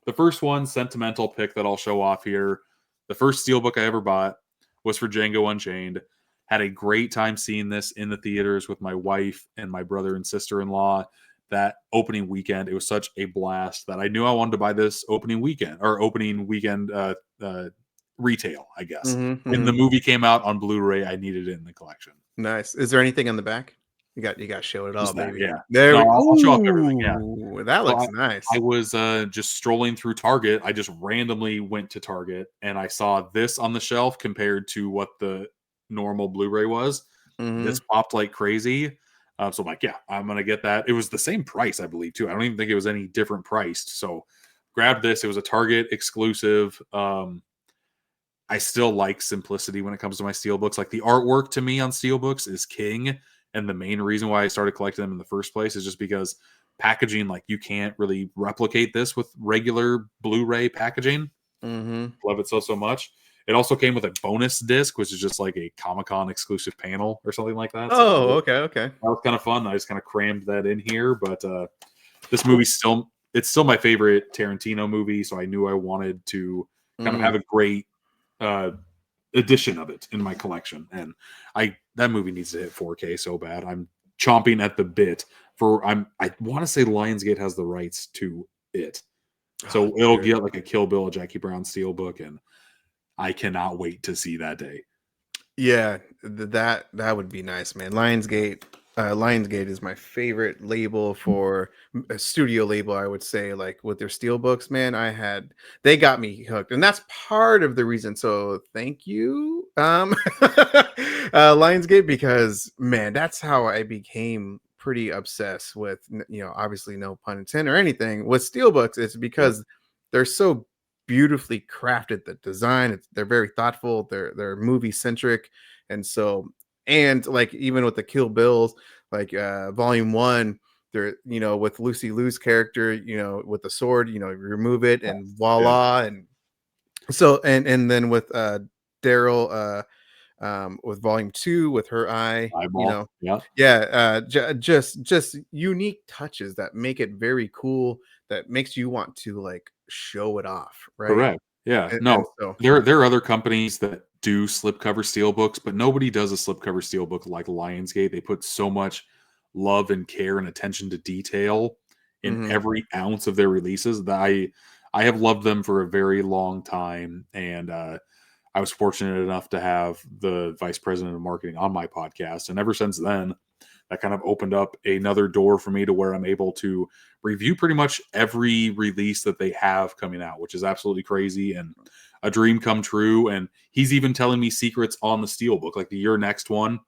The first one, sentimental pick that I'll show off here. The first Steelbook I ever bought was for Django Unchained. Had a great time seeing this in the theaters with my wife and my brother and sister-in-law. That opening weekend, it was such a blast that I knew I wanted to buy this opening weekend retail, I guess. Mm-hmm. When the Mm-hmm. movie came out on Blu-ray, I needed it in the collection. Nice. Is there anything on the back? You got to show it all, Just that, baby. yeah. There No, we. I'll show off everything. Yeah. Ooh, that So looks I nice. was just strolling through Target. I just randomly went to Target and I saw this on the shelf compared to what the normal Blu-ray was. Mm-hmm. This popped like crazy. So I'm like, yeah, I'm gonna get that. It was the same price, I believe, too. I don't even think it was any different priced. So grabbed this. It was a Target exclusive. I still like simplicity when it comes to my steelbooks. Like the artwork to me on steelbooks is king, and the main reason why I started collecting them in the first place is just because packaging, like you can't really replicate this with regular Blu-ray packaging. Mm-hmm. Love it so much. It also came with a bonus disc, which is just like a Comic-Con exclusive panel or something like that. So Oh, okay, okay. that was kind of fun. I just kind of crammed that in here, but this movie's still my favorite Tarantino movie, so I knew I wanted to kind of Mm. have a great uh, edition of it in my collection, and that movie needs to hit 4K so bad. I'm chomping at the bit for I want to say Lionsgate has the rights to it, Oh, so it'll dude. get like a Kill Bill, a Jackie Brown Steelbook, and I cannot wait to see that day. Yeah, that would be nice, man. Lionsgate is my favorite label for a studio label, I would say, like with their steel books, man. They got me hooked, and that's part of the reason. So thank you, Lionsgate, because man, that's how I became pretty obsessed with, obviously no pun intended or anything with steel books. It's Yep. because they're so beautifully crafted. The design, they're very thoughtful, they're movie centric, and so, and like even with the Kill Bills, like volume 1, they're, with Lucy Liu's character, with the sword, you remove it and Yeah. voila. And so, and then with Daryl, with volume 2 with her eye, Eyeball. Yeah. yeah, just unique touches that make it very cool, that makes you want to like show it off, right? Correct. Yeah. And No, so, there are other companies that do slipcover steelbooks, but nobody does a slipcover steelbook like Lionsgate. They put so much love and care and attention to detail in mhm, every ounce of their releases that I have loved them for a very long time, and I was fortunate enough to have the vice president of marketing on my podcast, and ever since then, that kind of opened up another door for me to where I'm able to review pretty much every release that they have coming out, which is absolutely crazy and a dream come true. And he's even telling me secrets on the Steelbook, like the Your Next one.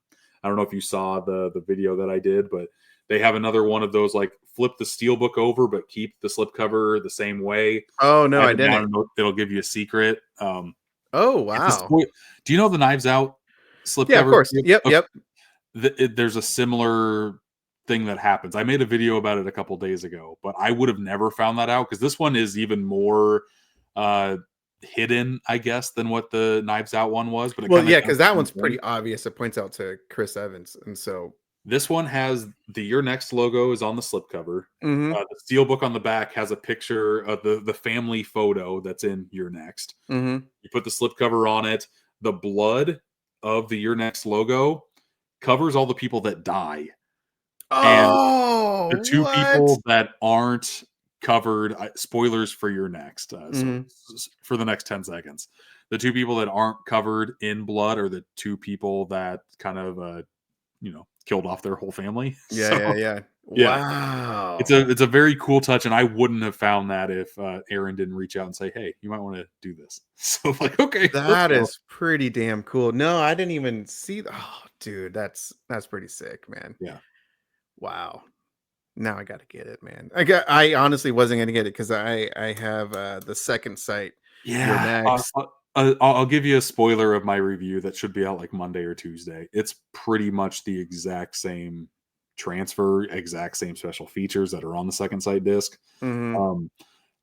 I don't know if you saw the video that I did, but they have another one of those like flip the Steelbook over, but keep the slipcover the same way. oh, no, Type I it down didn't. and it'll give you a secret. Oh, It's a wow. Do you know the Knives Out Yeah, of slipcover? course. Yep, yep. There's a similar thing that happens. I made a video about it a couple days ago, but I would have never found that out because this one is even more uh, hidden, I guess, than what the Knives Out one was. But it Well, kind of yeah, does because the that same one's thing. pretty obvious. It points out to Chris Evans, and so, This one has the Your Next logo is on the slipcover. mhm, The steelbook on the back has a picture of the family photo that's in Your Next. mhm. You put the slipcover on it. The blood of the Your Next logo covers all the people that die. And the Oh, two what? people that aren't covered, spoilers for Your Next, so Mhm. for the next 10 seconds. The two people that aren't covered in blood are the two people that kind of, killed off their whole family. Yeah, So, yeah, yeah. yeah, Wow. it's a very cool touch, and I wouldn't have found that if Aaron didn't reach out and say, "Hey, you might want to do this." So, I'm like, okay, let's That go. is pretty damn cool. No, I didn't even see oh, dude, that's pretty sick, man. Yeah. Wow. Now I gotta get it, man. I honestly wasn't gonna get it because I have the second sight, You're Yeah. Next. I'll give you a spoiler of my review that should be out like Monday or Tuesday. It's pretty much the exact same transfer, exact same special features that are on the Second Sight disc. Mm-hmm.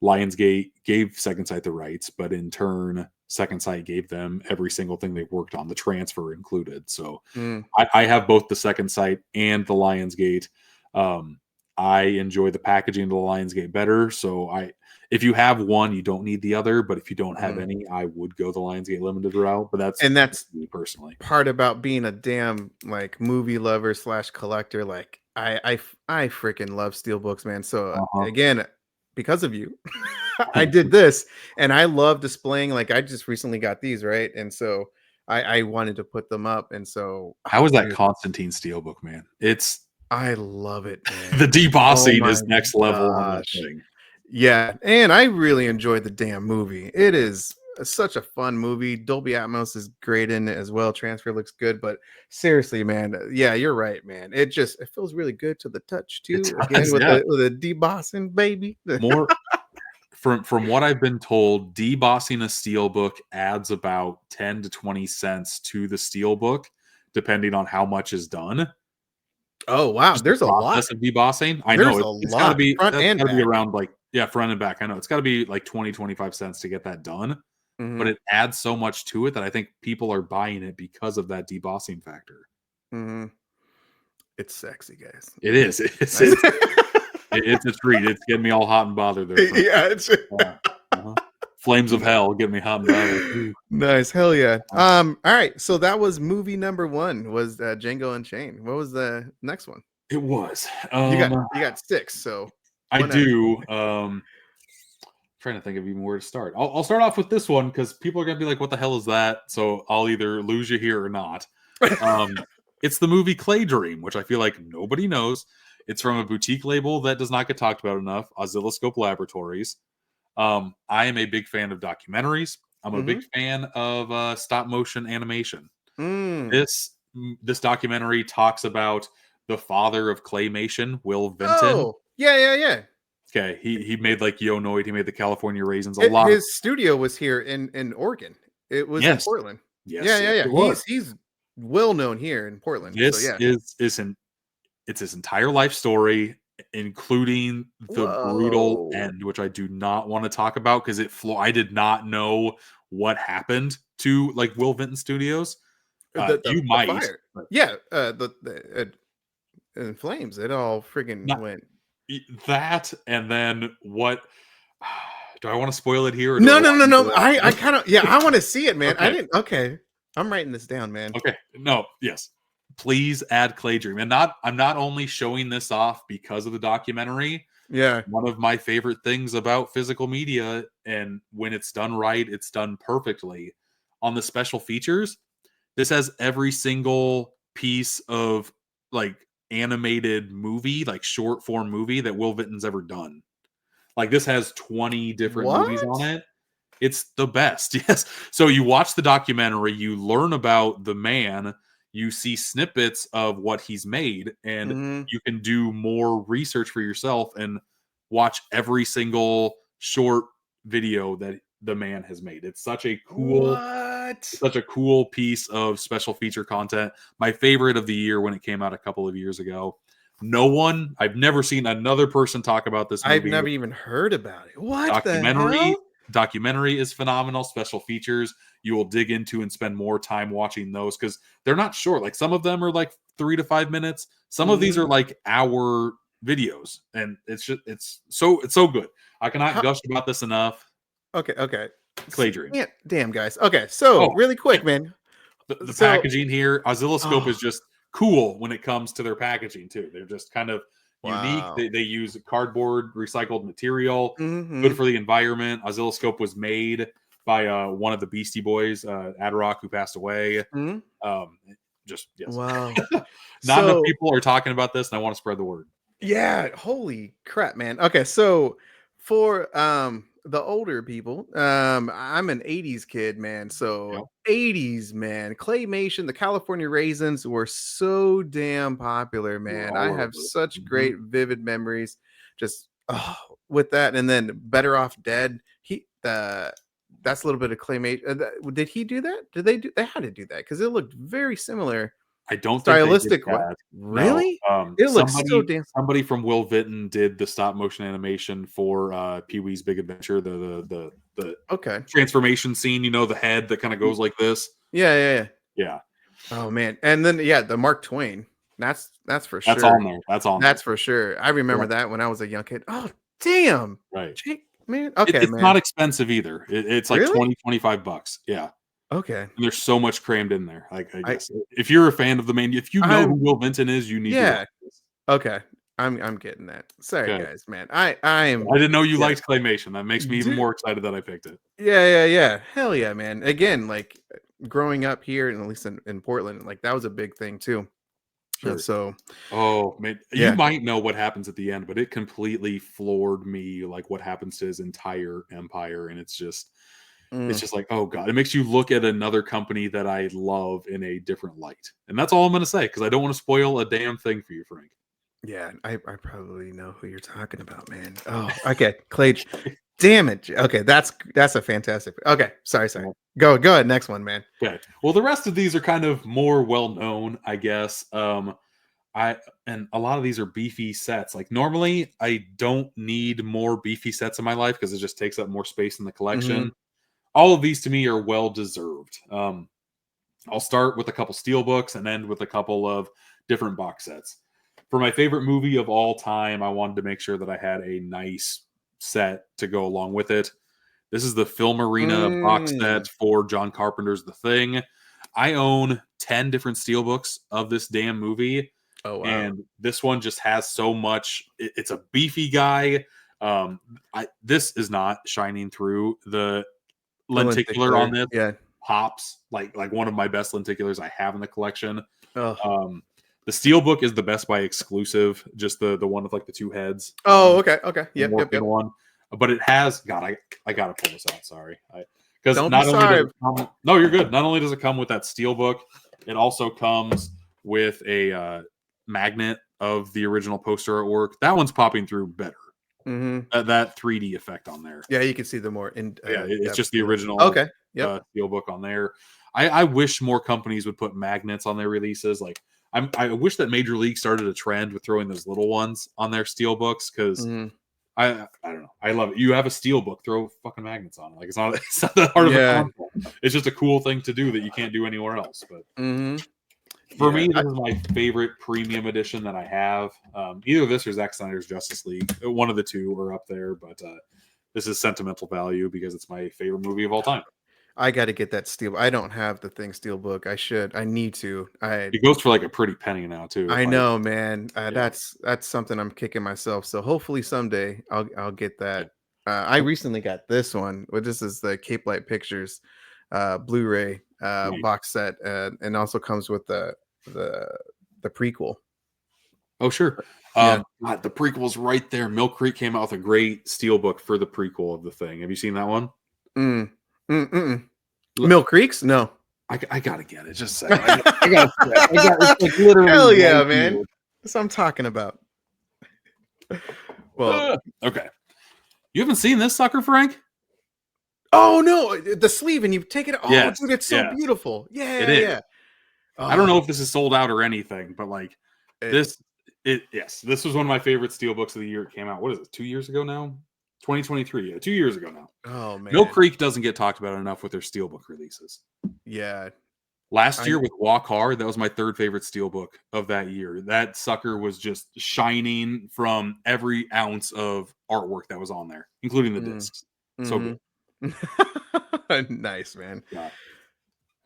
Lionsgate gave Second Sight the rights, but in turn, Second Sight gave them every single thing they worked on, the transfer included. So Mm. I have both the Second Sight and the Lionsgate. I enjoy the packaging of the Lionsgate better. So if you have one, you don't need the other. But if you don't have any, I would go the Lionsgate limited route. But that's me personally. Part about being a damn like movie lover / collector. Like I freaking love steelbooks, man. So again, because of you, I did this, and I love displaying. Like I just recently got these, right? And so I wanted to put them up, and so how was that Constantine steelbook, man? I love it, man. The debossing is next level on that thing. Yeah, and I really enjoyed the damn movie. It is such a fun movie. Dolby Atmos is great in it as well. Transfer looks good, but seriously, man, yeah, you're right, man. It feels really good to the touch too. Again, with the debossing, baby. More from what I've been told, debossing a steelbook adds about 10 to 20 cents to the steelbook, depending on how much is done. Oh wow, Just there's a lot of debossing. I there's know it's lot. gotta be Front and back. be around like front and back. I know it's gotta be like 20, 25 cents to get that done. Mm-hmm. But it adds so much to it that I think people are buying it because of that debossing factor. Mm-hmm. It's sexy, guys. It is. It's a treat. It's getting me all hot and bothered there. Yeah, it's Flames of hell get me hot and bothered. Nice, hell yeah. All right, so that was movie number 1 was Django Unchained. What was the next one? It was. You got 6, so I do. Trying to think of even where to start. I'll start off with this one because people are gonna be like, "What the hell is that?" So I'll either lose you here or not. It's the movie Clay Dream, which I feel like nobody knows. It's from a boutique label that does not get talked about enough, Oscilloscope Laboratories. I am a big fan of documentaries. I'm a big fan of stop motion animation. This documentary talks about the father of claymation, Will Vinton. Oh, yeah. Okay, he made like Yonoid. He made the California Raisins. His studio was here in Oregon. It was in Portland. Yes, yeah. He's well known here in Portland. This is it's his entire life story, including the brutal end, which I do not want to talk about because I did not know what happened to like Will Vinton Studios. You might, fire. Yeah. In flames. It all friggin' went. That and then what? Do I want to spoil it here? No. I kind of I want to see it, man. Okay. I didn't. Okay, I'm writing this down, man. Okay, no, yes. Please add Clay Dream. And I'm not only showing this off because of the documentary. Yeah. One of my favorite things about physical media, and when it's done right, it's done perfectly. On the special features, this has every single piece of like animated movie, like short form movie that Will Vinton's ever done. Like this has 20 different movies on it. It's the best. Yes. So you watch the documentary, you learn about the man, you see snippets of what he's made, and you can do more research for yourself and watch every single short video that the man has made. It's such a cool piece of special feature content. My favorite of the year when it came out a couple of years ago. I've never seen another person talk about this movie. I've never even heard about it. What the hell? Documentary is phenomenal. Special features you will dig into and spend more time watching those because they're not short. Like some of them are like 3 to 5 minutes. Some of these are like hour videos, and it's so good. I cannot gush about this enough. Okay. Clay Dream. Yeah, damn guys. Okay, so really quick, man. The packaging here, Oscilloscope is just cool when it comes to their packaging too. They're just kind of unique. They use cardboard recycled material, good for the environment. Oscilloscope was made by one of the Beastie Boys, Adrock, who passed away. Just yes. Wow. Not enough people are talking about this, and I want to spread the word. Yeah, holy crap, man. Okay, so for the older people, I'm an 80s kid, man. So 80s, man. Claymation, the California Raisins were so damn popular, man. I have such great vivid memories just with that. And then Better Off Dead. that's a little bit of claymation. Did he do that? Did they do? They had to do that because it looked very similar. I don't think they did Stylistic way. that. No, Really? It looks so damn. somebody from Will Vinton did the stop motion animation for Pee-wee's Big Adventure, the Okay. transformation scene. You know, the head that kind of goes like this. Yeah. Oh man, and then the Mark Twain. That's for sure. That's on there. That's on. That's for sure. I remember that when I was a young kid. Oh damn. Right. Jake, man. Okay, it's man. not expensive either. It's like Really? $20-$25. Yeah. Okay. And there's so much crammed in there. Like, I guess if you're a fan of the main, if you know who Will Vinton is, you need to watch this. Okay. I'm getting that. Sorry, guys, man. I didn't know you liked claymation. That makes me even more excited that I picked it. Yeah. Hell yeah, man. Again, like growing up here, and at least in Portland, like that was a big thing too. Sure. So, oh man, you might know what happens at the end, but it completely floored me. Like what happens to his entire empire, and it's just like, oh god, it makes you look at another company that I love in a different light, and that's all I'm going to say because I don't want to spoil a damn thing for you, Frank. Yeah, I probably know who you're talking about, man. Oh, okay, Clay. Damn it. Okay, that's a fantastic. Okay, sorry. Go ahead. Next one, man. Okay. Well, the rest of these are kind of more well known, I guess. And a lot of these are beefy sets. Like normally, I don't need more beefy sets in my life because it just takes up more space in the collection. All of these to me are well deserved. I'll start with a couple Steelbooks and end with a couple of different box sets. For my favorite movie of all time, I wanted to make sure that I had a nice set to go along with it. This is the Film Arena box set for John Carpenter's The Thing. I own 10 different Steelbooks of this damn movie. Oh, wow. And this one just has so much. It's a beefy guy. This is not shining through. The lenticular on this pops like one of my best lenticulars I have in the collection. The Steelbook is the Best Buy exclusive, just the one with like the two heads. Oh, okay. Yep. One. But it has I gotta pull this out. Sorry, because no, you're good. Not only does it come with that Steelbook, it also comes with a magnet of the original poster artwork. That one's popping through better. That 3D effect on there. Yeah, you can see the more it's just the original. Steelbook on there. I wish more companies would put magnets on their releases. Like I wish that Major League started a trend with throwing those little ones on their Steelbooks because I don't know. I love it. You have a Steelbook, throw fucking magnets on it. Like it's not that hard of a concept. It's just a cool thing to do that you can't do anywhere else. But for me, this is my favorite premium edition that I have. Either this or Zack Snyder's Justice League. One of the two are up there, but this is sentimental value because it's my favorite movie of all time. I got to get that Steel. I don't have the thing Steelbook. I need to. It goes for like a pretty penny now too. I know, man. That's something I'm kicking myself. So hopefully someday I'll get that. I recently got this one. This is the Cape Light Pictures Blu-ray box set, and also comes with the prequel. Oh sure. The prequel's right there. Mill Creek came out with a great Steelbook for the prequel of The Thing. Have you seen that one? Mill Creeks? No. I gotta get it. Just a second. I got it's like literally. Hell yeah, man. That's what I'm talking about. Well, okay. You haven't seen this sucker, Frank? Oh no, the sleeve and you take it. Oh, dude, it's so beautiful. Yeah. I don't know if this is sold out or anything, but like this was one of my favorite Steelbooks of the year. It came out. What is it? 2 years ago now? 2023. 2 years ago now. Oh man. Mill Creek doesn't get talked about enough with their Steelbook releases. Yeah. Last year with Walk Hard, that was my third favorite Steelbook of that year. That sucker was just shining from every ounce of artwork that was on there, including the discs. So good. Nice, man. Yeah.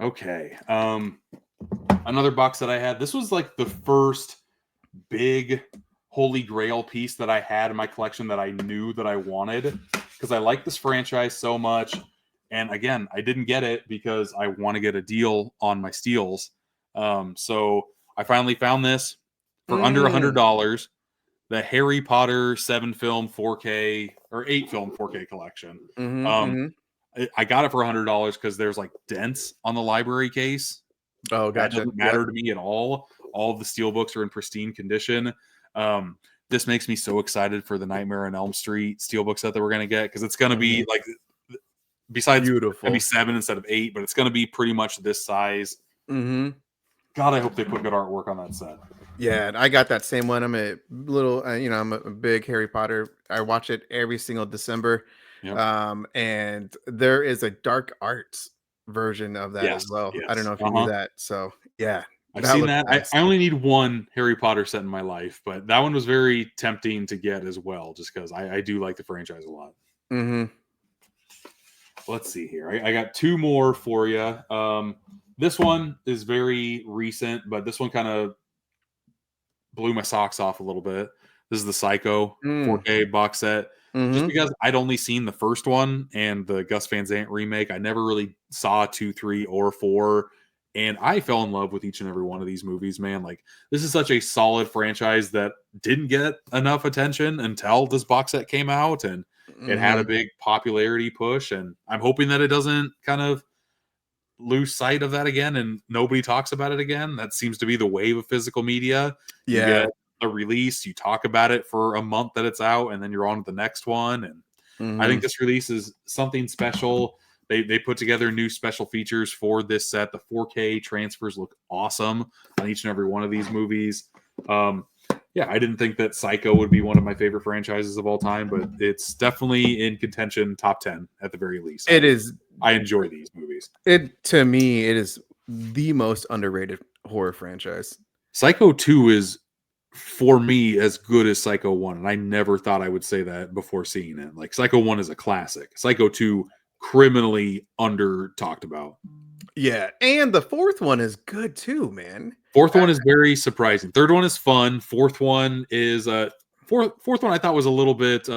Okay. Another box that I had. This was like the first big Holy Grail piece that I had in my collection that I knew that I wanted because I like this franchise so much. And again, I didn't get it because I want to get a deal on my steals. So I finally found this for under $100. The Harry Potter 7-film 4K or 8-film 4K collection. I got it for $100 because there's like dents on the library case. Oh, gotcha. That doesn't matter to me at all. All of the Steelbooks are in pristine condition. This makes me so excited for the Nightmare on Elm Street Steelbook set that we're going to get because it's going to be like Besides, it's gonna be Beautiful. 7 instead of 8, but it's gonna be pretty much this size. Mm-hmm. God, I hope they put good artwork on that set. Yeah, I got that same one. I'm a little, I'm a big Harry Potter. I watch it every single December. Yep. And there is a dark arts version of that as Yes, well. I don't yes. know if you knew that. So yeah, I've that seen looks that. I awesome. only need one Harry Potter set in my life, but that one was very tempting to get as well, just because I do like the franchise a lot. Mm-hmm. Let's see here. I got 2 more for you. This one is very recent, but this one kind of blew my socks off a little bit. This is the Psycho Mm. 4K box set. Just Mm-hmm. because I'd only seen the first one and the Gus Van Sant remake, I never really saw 2, 3, or 4. And I fell in love with each and every one of these movies, man. Like, this is such a solid franchise that didn't get enough attention until this box set came out, and it had a Mm-hmm. big popularity push. And I'm hoping that it doesn't kind of lose sight of that again and nobody talks about it again. That seems to be the wave of physical media. You Yeah. get a release, you talk about it for a month that it's out, and then you're on to the next one. And I think Mm-hmm. this release is something special. They put together new special features for this set. The 4K transfers look awesome on each and every one of these movies. Yeah, I didn't think that Psycho would be one of my favorite franchises of all time, but it's definitely in contention, top 10 at the very least. It is. I enjoy these movies. It to me, it is the most underrated horror franchise. Psycho 2 is, for me, as good as Psycho 1, and I never thought I would say that before seeing it. Like, Psycho 1 is a classic. Psycho 2, criminally under talked about. Yeah, and the fourth one is good too, man. Fourth one is very surprising. Third one is fun. Fourth one is fourth one I thought was a little bit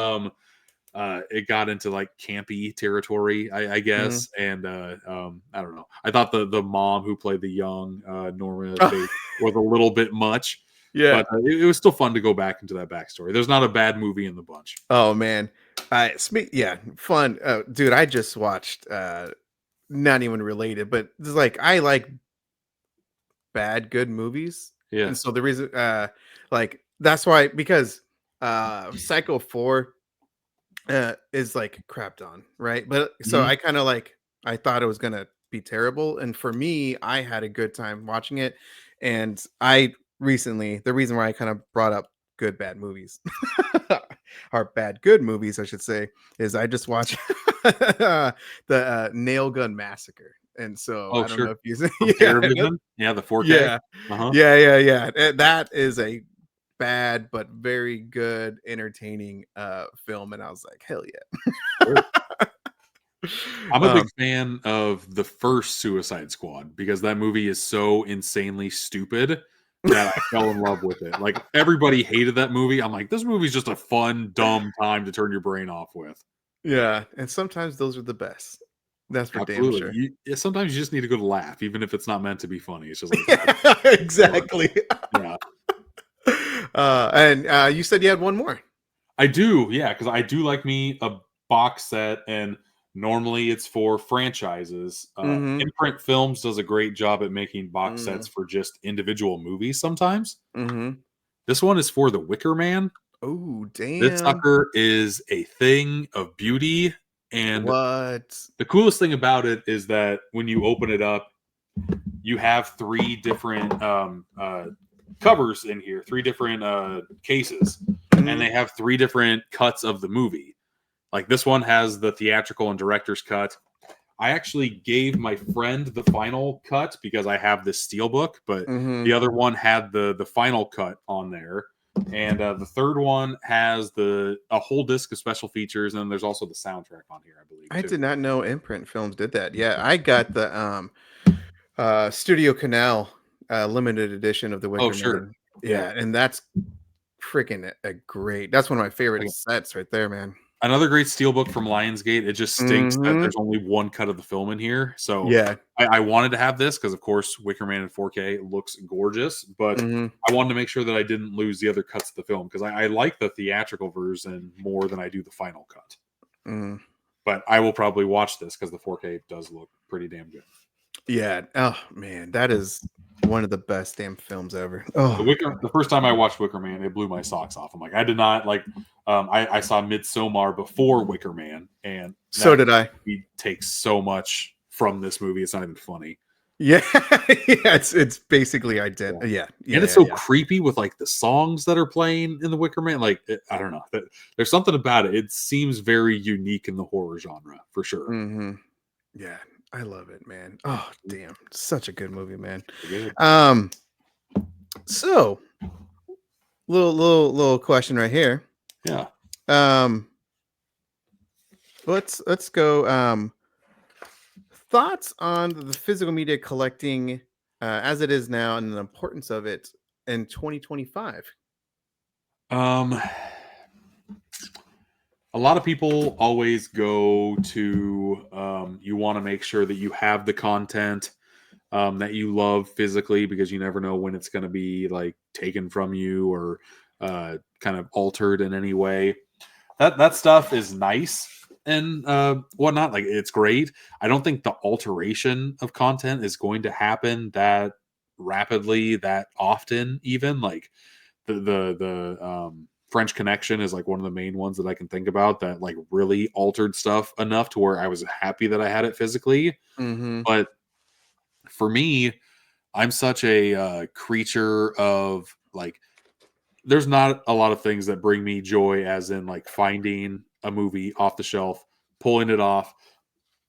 it got into like campy territory, I Mhm. guess. And I don't know. I thought the mom who played the young Norma Bates was a little bit much, Yeah. but it was still fun to go back into that backstory. There's not a bad movie in the bunch. Oh man. Yeah, fun. Dude, I just watched not even related, but it's like I like bad good movies. Yeah. And so the reason like that's why because Psycho 4 is like crapped on, right? But so Mhm. I kind of like I thought it was gonna be terrible, and for me, I had a good time watching it. And I recently, the reason why I kind of brought up good bad movies, or bad good movies, I should say, is I just watched the Nail Gun Massacre, and so Oh, I don't know sure. if you, From yeah, Vision? Yeah, the 4K. yeah, Uh-huh. yeah. That is a bad but very good, entertaining film, and I was like, hell yeah. Sure. I'm a big um, fan of the first Suicide Squad because that movie is so insanely stupid that I fell in love with it. Like, everybody hated that movie. I'm like, this movie's just a fun, dumb time to turn your brain off with. yeah, and sometimes those are the best. That's for damn Absolutely. sure. Sometimes you just need a good laugh, even if it's not meant to be funny. It's just like, Yeah, fun. exactly. Yeah. And you said you had one more. I do, yeah, because I do like me a box set, and normally it's for franchises. Mm-hmm. Imprint Films does a great job at making box Mm-hmm. sets for just individual movies sometimes. Mm-hmm. This one is for The Wicker Man. Oh, This damn. sucker is a thing of beauty, and What? the coolest thing about it is that when you open it up, you have 3 different covers in here, 3 different cases, and Mm-hmm. they have 3 different cuts of the movie. Like, this one has the theatrical and director's cut. I actually gave my friend the final cut because I have this steelbook, but Mm-hmm. the other one had the final cut on there. And the third one has a whole disc of special features, and there's also the soundtrack on here, I believe, I too. did not know Imprint Films did that. Yeah, I got the Studio Canal limited edition of The Oh, Wicker sure. Man. Yeah. Yeah, and that's freaking a great. That's one of my favorite Like, sets right there, man. another great steelbook from Lionsgate. It just stinks that Mm-hmm. there's only one cut of the film in here. So Yeah. I wanted to have this because, of course, Wicker Man in 4K looks gorgeous, but Mm-hmm. I wanted to make sure that I didn't lose the other cuts of the film because I like the theatrical version more than I do the final cut. Mm. But I will probably watch this because the 4K does look pretty damn good. Yeah. Oh man, that is one of the best damn films ever. Oh, The first time I watched Wicker Man, it blew my socks off. I'm like, I did not like. I saw Midsommar before Wicker Man, and so that did I. he takes so much from this movie. It's not even funny. Yeah, yeah. It's basically Yeah. identical. Yeah, And yeah, it's yeah, so yeah. creepy with like the songs that are playing in the Wicker Man. Like, I don't know. There's something about it. It seems very unique in the horror genre for sure. Hmm. Yeah, I love it, man. Oh, damn, such a good movie, man. Good. Um, so little question right here. Yeah. Um, let's go. Thoughts on the physical media collecting as it is now and the importance of it in 2025? Um, a lot of people always go to you want to make sure that you have the content that you love physically because you never know when it's going to be like taken from you or kind of altered in any way. That stuff is nice and whatnot. Like it's great. I don't think the alteration of content is going to happen that rapidly, that often. Even like the French Connection is like one of the main ones that I can think about that like really altered stuff enough to where I was happy that I had it physically. Mm-hmm. But for me, I'm such a creature of like there's not a lot of things that bring me joy as in like finding a movie off the shelf, pulling it off,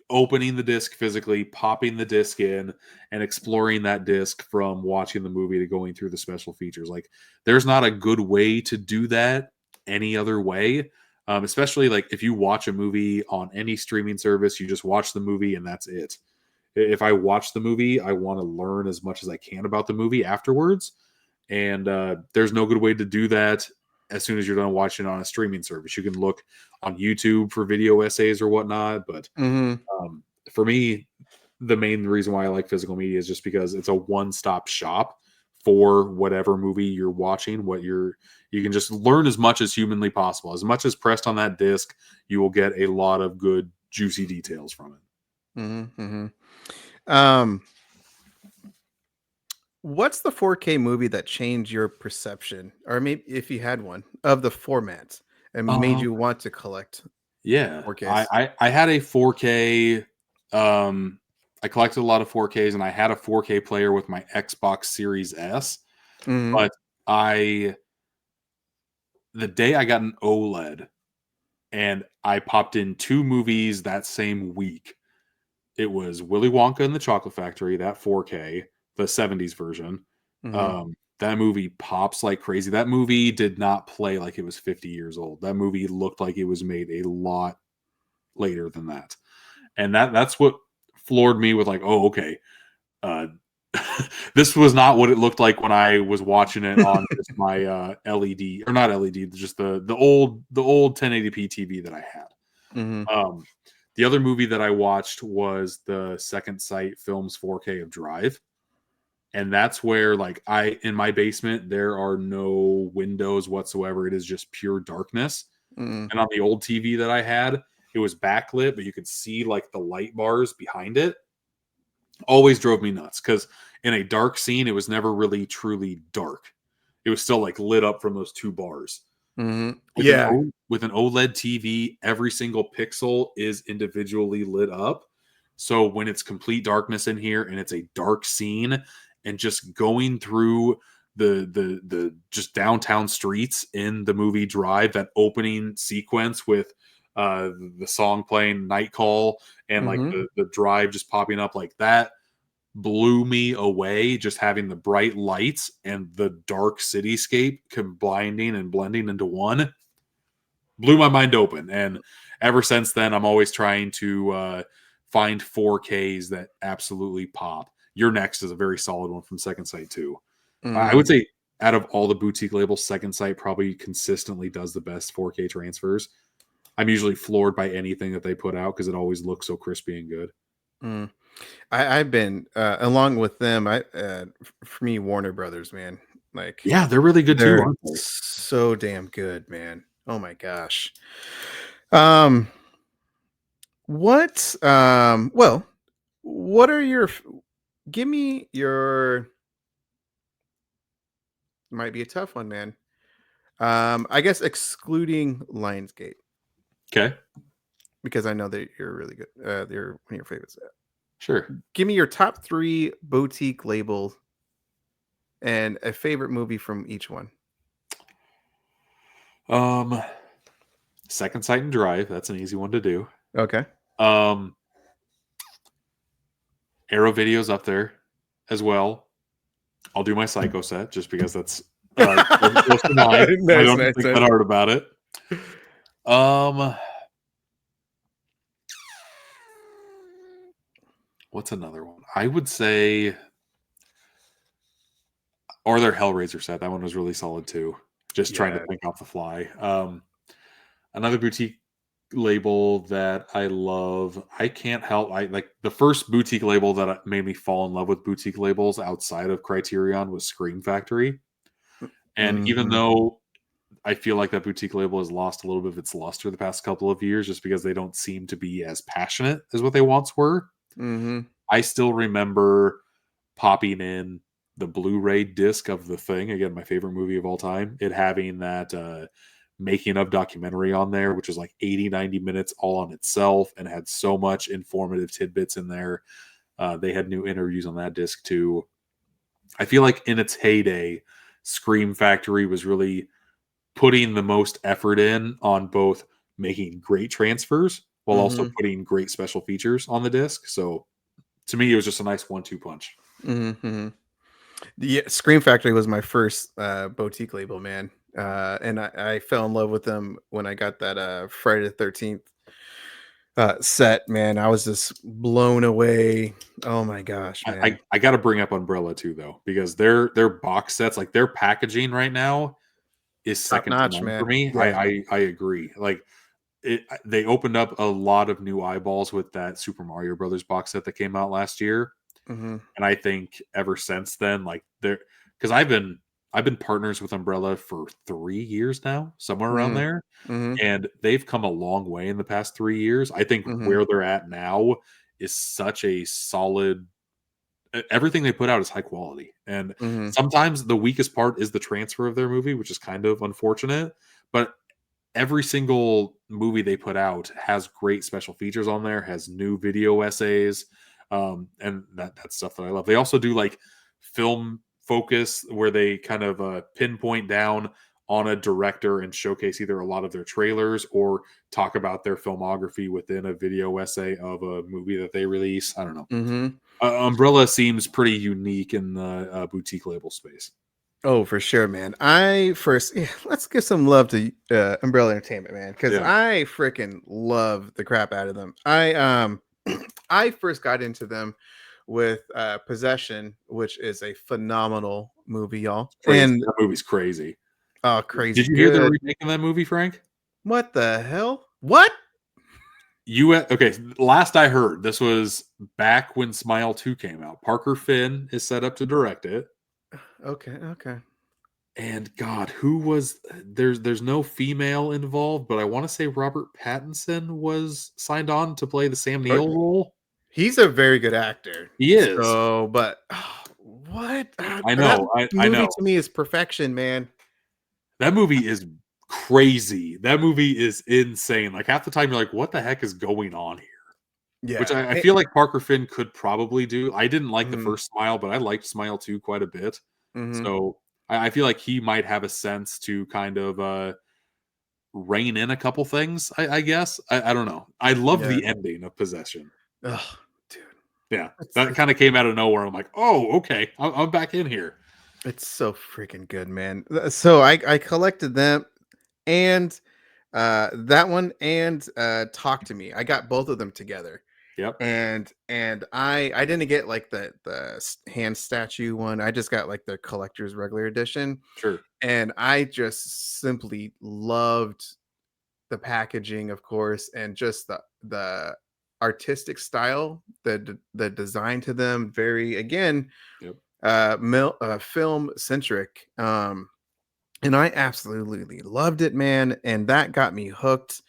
opening the disc physically, popping the disc in, and exploring that disc from watching the movie to going through the special features. Like, there's not a good way to do that any other way. Especially like if you watch a movie on any streaming service, you just watch the movie and that's it. If I watch the movie, I want to learn as much as I can about the movie afterwards. And there's no good way to do that as soon as you're done watching it on a streaming service. You can look on YouTube for video essays or whatnot, but Mm-hmm. for me, the main reason why I like physical media is just because it's a one-stop shop for whatever movie you're watching. You can just learn as much as humanly possible. As much as pressed on that disc, you will get a lot of good, juicy details from it. Mm-hmm. Mm-hmm. What's the 4K movie that changed your perception, or maybe if you had one, of the format and made Um, you want to collect yeah, 4Ks? I had a 4K. Um, I collected a lot of 4Ks, and I had a 4K player with my Xbox Series S. Mhm. But I, the day I got an OLED, and I popped in two movies that same week. It was Willy Wonka and the Chocolate Factory, that 4K, the 70s version. Mhm. That movie pops like crazy. That movie did not play like it was 50 years old. That movie looked like it was made a lot later than that. And that's what floored me with like, oh, okay. Uh, this was not what it looked like when I was watching it on just my LED or not LED, just the old 1080p TV that I had. Mhm. Um, the other movie that I watched was the Second Sight Films 4K of Drive. And that's where like I in my basement there are no windows whatsoever. It is just pure darkness. Mhm. And on the old TV that I had, it was backlit, but you could see like the light bars behind it. Always drove me nuts because in a dark scene, it was never really truly dark. It was still like lit up from those two bars. Mhm. Yeah. With an OLED TV, every single pixel is individually lit up. So when it's complete darkness in here and it's a dark scene, and just going through the just downtown streets in the movie Drive, that opening sequence with the song playing Night Call and like Mhm. the drive just popping up like that blew me away. Just having the bright lights and the dark cityscape combining and blending into one blew my mind open. And ever since then, I'm always trying to find 4Ks that absolutely pop. Your Next is a very solid one from Second Sight too. I Mhm. would say out of all the boutique labels, Second Sight probably consistently does the best 4K transfers. I'm usually floored by anything that they put out because it always looks so crispy and good. Mm. I've been along with them. For me, Warner Brothers, man, like Yeah, they're really good too, they're aren't they? so damn good, man. Oh my gosh. Um, what? Well, what are your give me your. Might be a tough one, man. I guess excluding Lionsgate Okay. because I know that you're really good. They're one of your favorites. Sure. Give me your top 3 boutique labels and a favorite movie from each one. Second Sight and Drive. That's an easy one to do. Okay. Arrow Video's up there as well. I'll do my Psycho set just because that's close to mine. I don't think that hard about it. What's another one? I would say, or their Hellraiser set. That one was really solid too. Just trying to think off the fly. Another boutique label that I love. I can't help. I like the first boutique label that made me fall in love with boutique labels outside of Criterion was Scream Factory. And even though I feel like that boutique label has lost a little bit of its luster the past couple of years, just because they don't seem to be as passionate as what they once were. I still remember popping in the Blu-ray disc of The Thing, again, my favorite movie of all time, it having that making of documentary on there, which was like 80-90 minutes all on itself and had so much informative tidbits in there. They had new interviews on that disc too. I feel like in its heyday, Scream Factory was really putting the most effort in on both making great transfers while also putting great special features on the disc. So to me, it was just a nice 1-2 punch. Yeah, Scream Factory was my first boutique label, man. And I fell in love with them when I got that Friday the 13th set, man. I was just blown away. Oh my gosh, man. I got to bring up Umbrella too, though, because their box sets, like their packaging right now, is second to none for me. Yeah. I agree. Like they opened up a lot of new eyeballs with that Super Mario Brothers box set that came out last year. And I think ever since then, like they're because I've been partners with Umbrella for 3 years now, somewhere around there. And they've come a long way in the past 3 years. I think where they're at now is such a solid. Everything they put out is high quality, and sometimes the weakest part is the transfer of their movie, which is kind of unfortunate. But every single movie they put out has great special features on there, has new video essays, and that's stuff that I love. They also do like film focus where they kind of pinpoint down on a director and showcase either a lot of their trailers or talk about their filmography within a video essay of a movie that they release. I don't know. Umbrella seems pretty unique in the boutique label space. Oh, for sure, man. Let's give some love to Umbrella Entertainment, man, because I freaking love the crap out of them. I first got into them with Possession, which is a phenomenal movie, y'all. And that movie's crazy. Oh, crazy! Did you hear they're remaking that movie, Frank? What the hell? What? Okay, last I heard, this was back when Smile 2 came out. Parker Finn is set up to direct it. Okay. And God, who was there's no female involved, but I want to say Robert Pattinson was signed on to play the Sam Neill role. He's a very good actor. He is. So, but what? I know. That movie to me is perfection, man. That movie is crazy. That movie is insane. Like half the time you're like, what the heck is going on here? Yeah. Which I feel like Parker Finn could probably do. I didn't like the first Smile, but I liked Smile 2 quite a bit. So I feel like he might have a sense to kind of rein in a couple things, I guess. I don't know. I love the ending of Possession. Oh, dude. Yeah. That kind of came out of nowhere. I'm like, oh, okay. I'm back in here. It's so freaking good, man. So I collected them and that one and Talk to Me. I got both of them together. Yep. And I didn't get like the hand statue one. I just got like the collector's regular edition. Sure. And I just simply loved the packaging, of course, and just the artistic style, the design to them, very again, film centric. And I absolutely loved it, man. And that got me hooked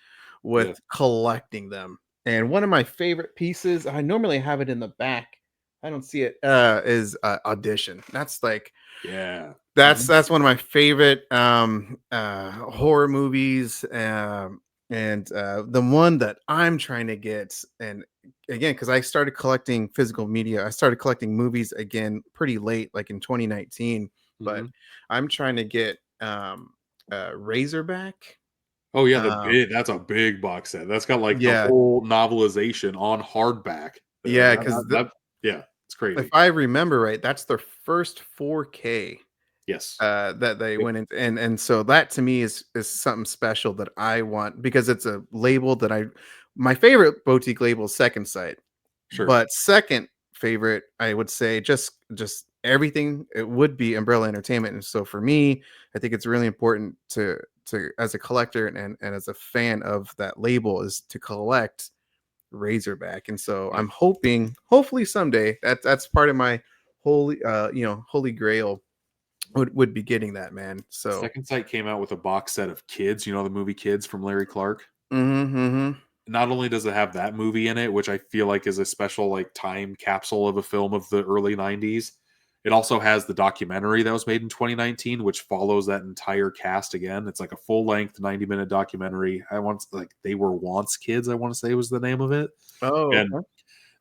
with collecting them. And one of my favorite pieces, I normally have it in the back I don't see it. Is Audition. That's like Yeah. that's one of my favorite horror movies. And the one that I'm trying to get, and again, because I started collecting physical media, I started collecting movies again pretty late, like in 2019. But Mhm. I'm trying to get Razorback. Oh, yeah, Um, that's a big box set. That's got, like, the yeah, whole novelization on hardback. yeah, because That yeah, it's if crazy. I remember right, that's their first 4K Yes. that they Yep. went into, and so that to me is something special that I want, because it's a label that I my favorite boutique label is Second Sight, Sure. but second favorite I would say just everything, it would be Umbrella Entertainment. And so for me, I think it's really important to as a collector and as a fan of that label is to collect Razorback. And so Yep. I'm hoping, hopefully someday, that's part of my holy holy grail would be getting that, man. So Second Sight came out with a box set of Kids, you know, the movie Kids from Larry Clark? mhm, mhm, Not only does it have that movie in it, which I feel like is a special, like, time capsule of a film of the early '90s, it also has the documentary that was made in 2019, which follows that entire cast again. It's like a full-length 90-minute documentary. I want like, They Were Once Kids, I wanna say was the name of it, oh, and okay,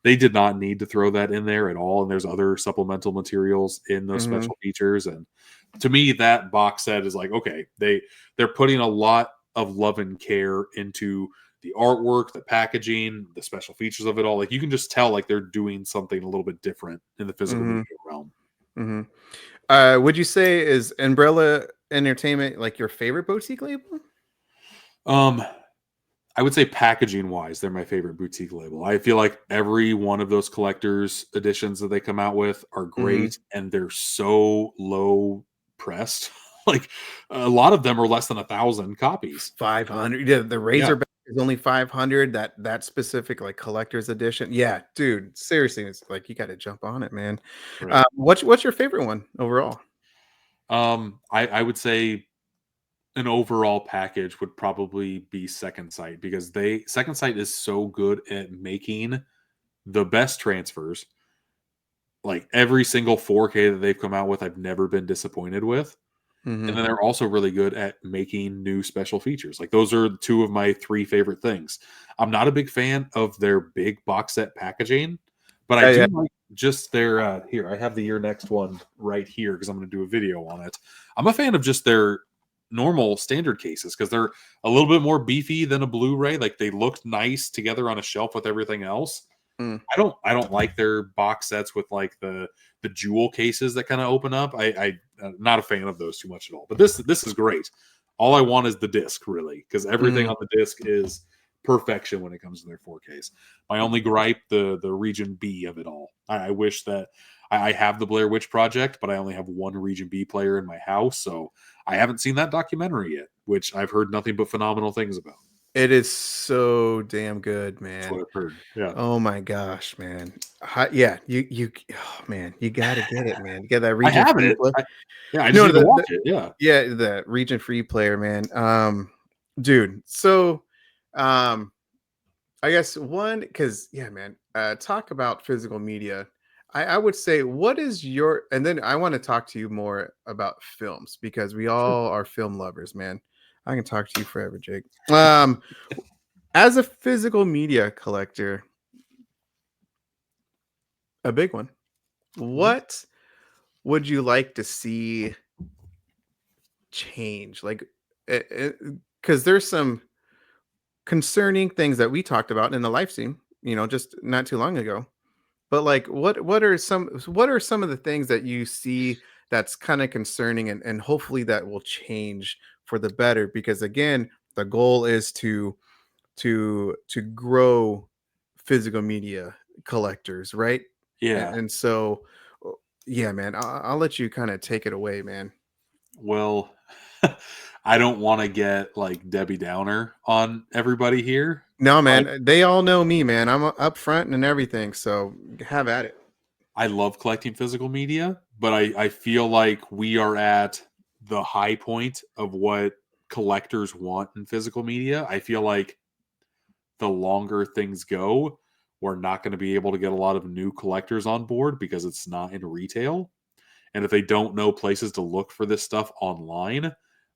they did not need to throw that in there at all, and there's other supplemental materials in those mhm, special features, and to me, that box set is like, okay, they're putting a lot of love and care into the artwork, the packaging, the special features of it all. Like, you can just tell, like, they're doing something a little bit different in the physical media mhm, realm. mhm. Would you say is Umbrella Entertainment like your favorite boutique label? Um, I would say packaging wise, they're my favorite boutique label. I feel like every one of those collector's editions that they come out with are Mhm. great, and they're so low pressed. Like, a lot of them are less than 1,000 copies. 500. Yeah, the Yeah, Razorback is only 500. That specific like collector's edition. Yeah, dude, seriously, it's like you got to jump on it, man. right. What's your favorite one overall? I would say an overall package would probably be Second Sight, because they Second Sight is so good at making the best transfers. Like, every single 4K that they've come out with, I've never been disappointed with. And Mhm. then they're also really good at making new special features. Like, those are two of my three favorite things. I'm not a big fan of their big box set packaging, but I Yeah, yeah. do like just their here. I have the Year Next one right here because I'm going to do a video on it. I'm a fan of just their normal standard cases because they're a little bit more beefy than a Blu-ray. Like, they look nice together on a shelf with everything else. Mm, I don't like their box sets with, like, the jewel cases that kind of open up. I'm not a fan of those too much at all. But this is great. All I want is the disc, really, because everything mhm. on the disc is perfection when it comes to their 4Ks. My only gripe, the region B of it all. I wish that I have the Blair Witch Project, but I only have one region B player in my house, so I haven't seen that documentary yet, which I've heard nothing but phenomenal things about. It is so damn good, That's man. what I've heard. Yeah. Oh my gosh, man. Yeah, you oh man, you gotta get it, man. Get that I region have free it. play. Yeah, I just No, need to watch it. Yeah. yeah, the region free player, man. Dude, so um I guess one, because yeah, man, talk about physical media. I would say, what is your, and then I want to talk to you more about films because we Sure. all are film lovers, man. I can talk to you forever, Jake. As a physical media collector, a big one. Mhm. What would you like to see change? Like, because there's some concerning things that we talked about in the live stream, just not too long ago. But like, what are some of the things that you see that's kind of concerning, and hopefully that will change for the better? Because again, the goal is to grow physical media collectors, right? And, Yeah. and so, yeah, man, I'll let you kind of take it away, man. Well, I don't wanna get, like, Debbie Downer on everybody here, No, but man, they all know me, man. I'm up front and everything, so have at it. I love collecting physical media, but I feel like we are at the high point of what collectors want in physical media. I feel like the longer things go, we're not going to be able to get a lot of new collectors on board because it's not in retail. And if they don't know places to look for this stuff online,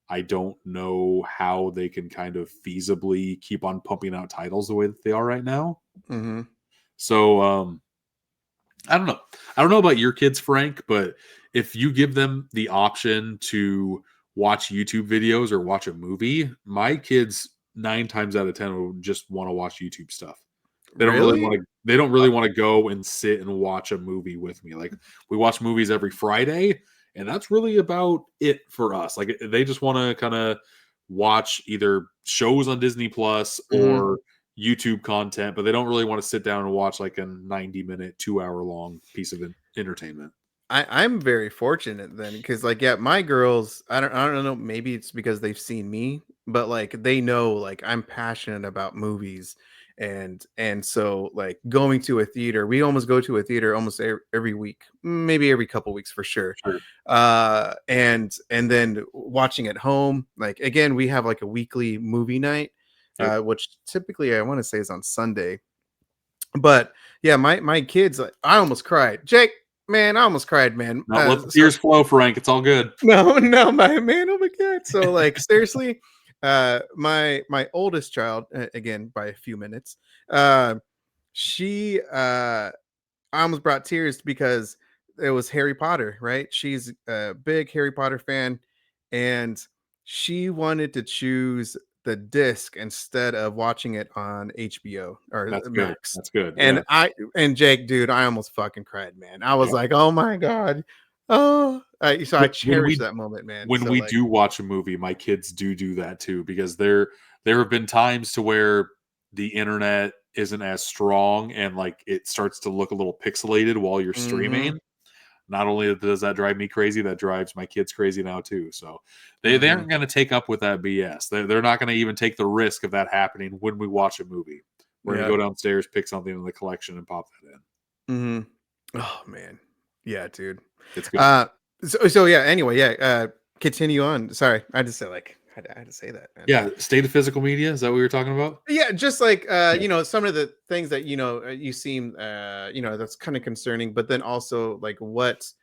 I don't know how they can kind of feasibly keep on pumping out titles the way that they are right now. Mm-hmm. So I don't know. I don't know about your kids, Frank, but if you give them the option to watch YouTube videos or watch a movie, my kids 9 times out of 10 will just want to watch YouTube stuff. They don't really want Really? to. They don't really want to go and sit and watch a movie with me. Like we watch movies every Friday, and that's really about it for us. Like they just want to kind of watch either shows on Disney Plus Mm-hmm. or YouTube content, but they don't really want to sit down and watch like a 90-minute, 2 hour long piece of entertainment. I'm very fortunate then, because like, yeah, my girls, I don't know, maybe it's because they've seen me, but like they know like I'm passionate about movies, and so like going to a theater, we almost go to a theater almost every week, maybe every couple weeks for sure. Sure. And then watching at home, like again, we have like a weekly movie night, Yep. which typically I want to say is on Sunday. But yeah, my kids, like, I almost cried. Jake, man, I almost cried, man. Now let the So tears flow, Frank. It's all good. no, my man, oh my god. So like seriously, my oldest child, again by a few minutes, she I almost brought tears because it was Harry Potter, right? She's a big Harry Potter fan, and she wanted to choose the disc instead of watching it on HBO or That's good. Max. That's good. Yeah. And Jake, dude, I almost fucking cried, man. I was Yeah. like, oh my god, oh. So I When cherish we that moment, man. when So we like, do watch a movie, my kids do that too because there have been times to where the internet isn't as strong and like it starts to look a little pixelated while you're mm-hmm, streaming. Not only does that drive me crazy, that drives my kids crazy now too. So they mm-hmm, aren't going to take up with that BS. They're not going to even take the risk of that happening when we watch a movie. We're going to yeah, go downstairs, pick something in the collection, and pop that in. mm-hmm. Oh man, yeah, dude. It's good. Uh, so yeah. Anyway, yeah. Continue on. Sorry, I just said like I had to say that, man. Yeah, state of physical media. Is that what we were talking about? Yeah, just like Yeah. some of the things that you seem that's kind of concerning, but then also like what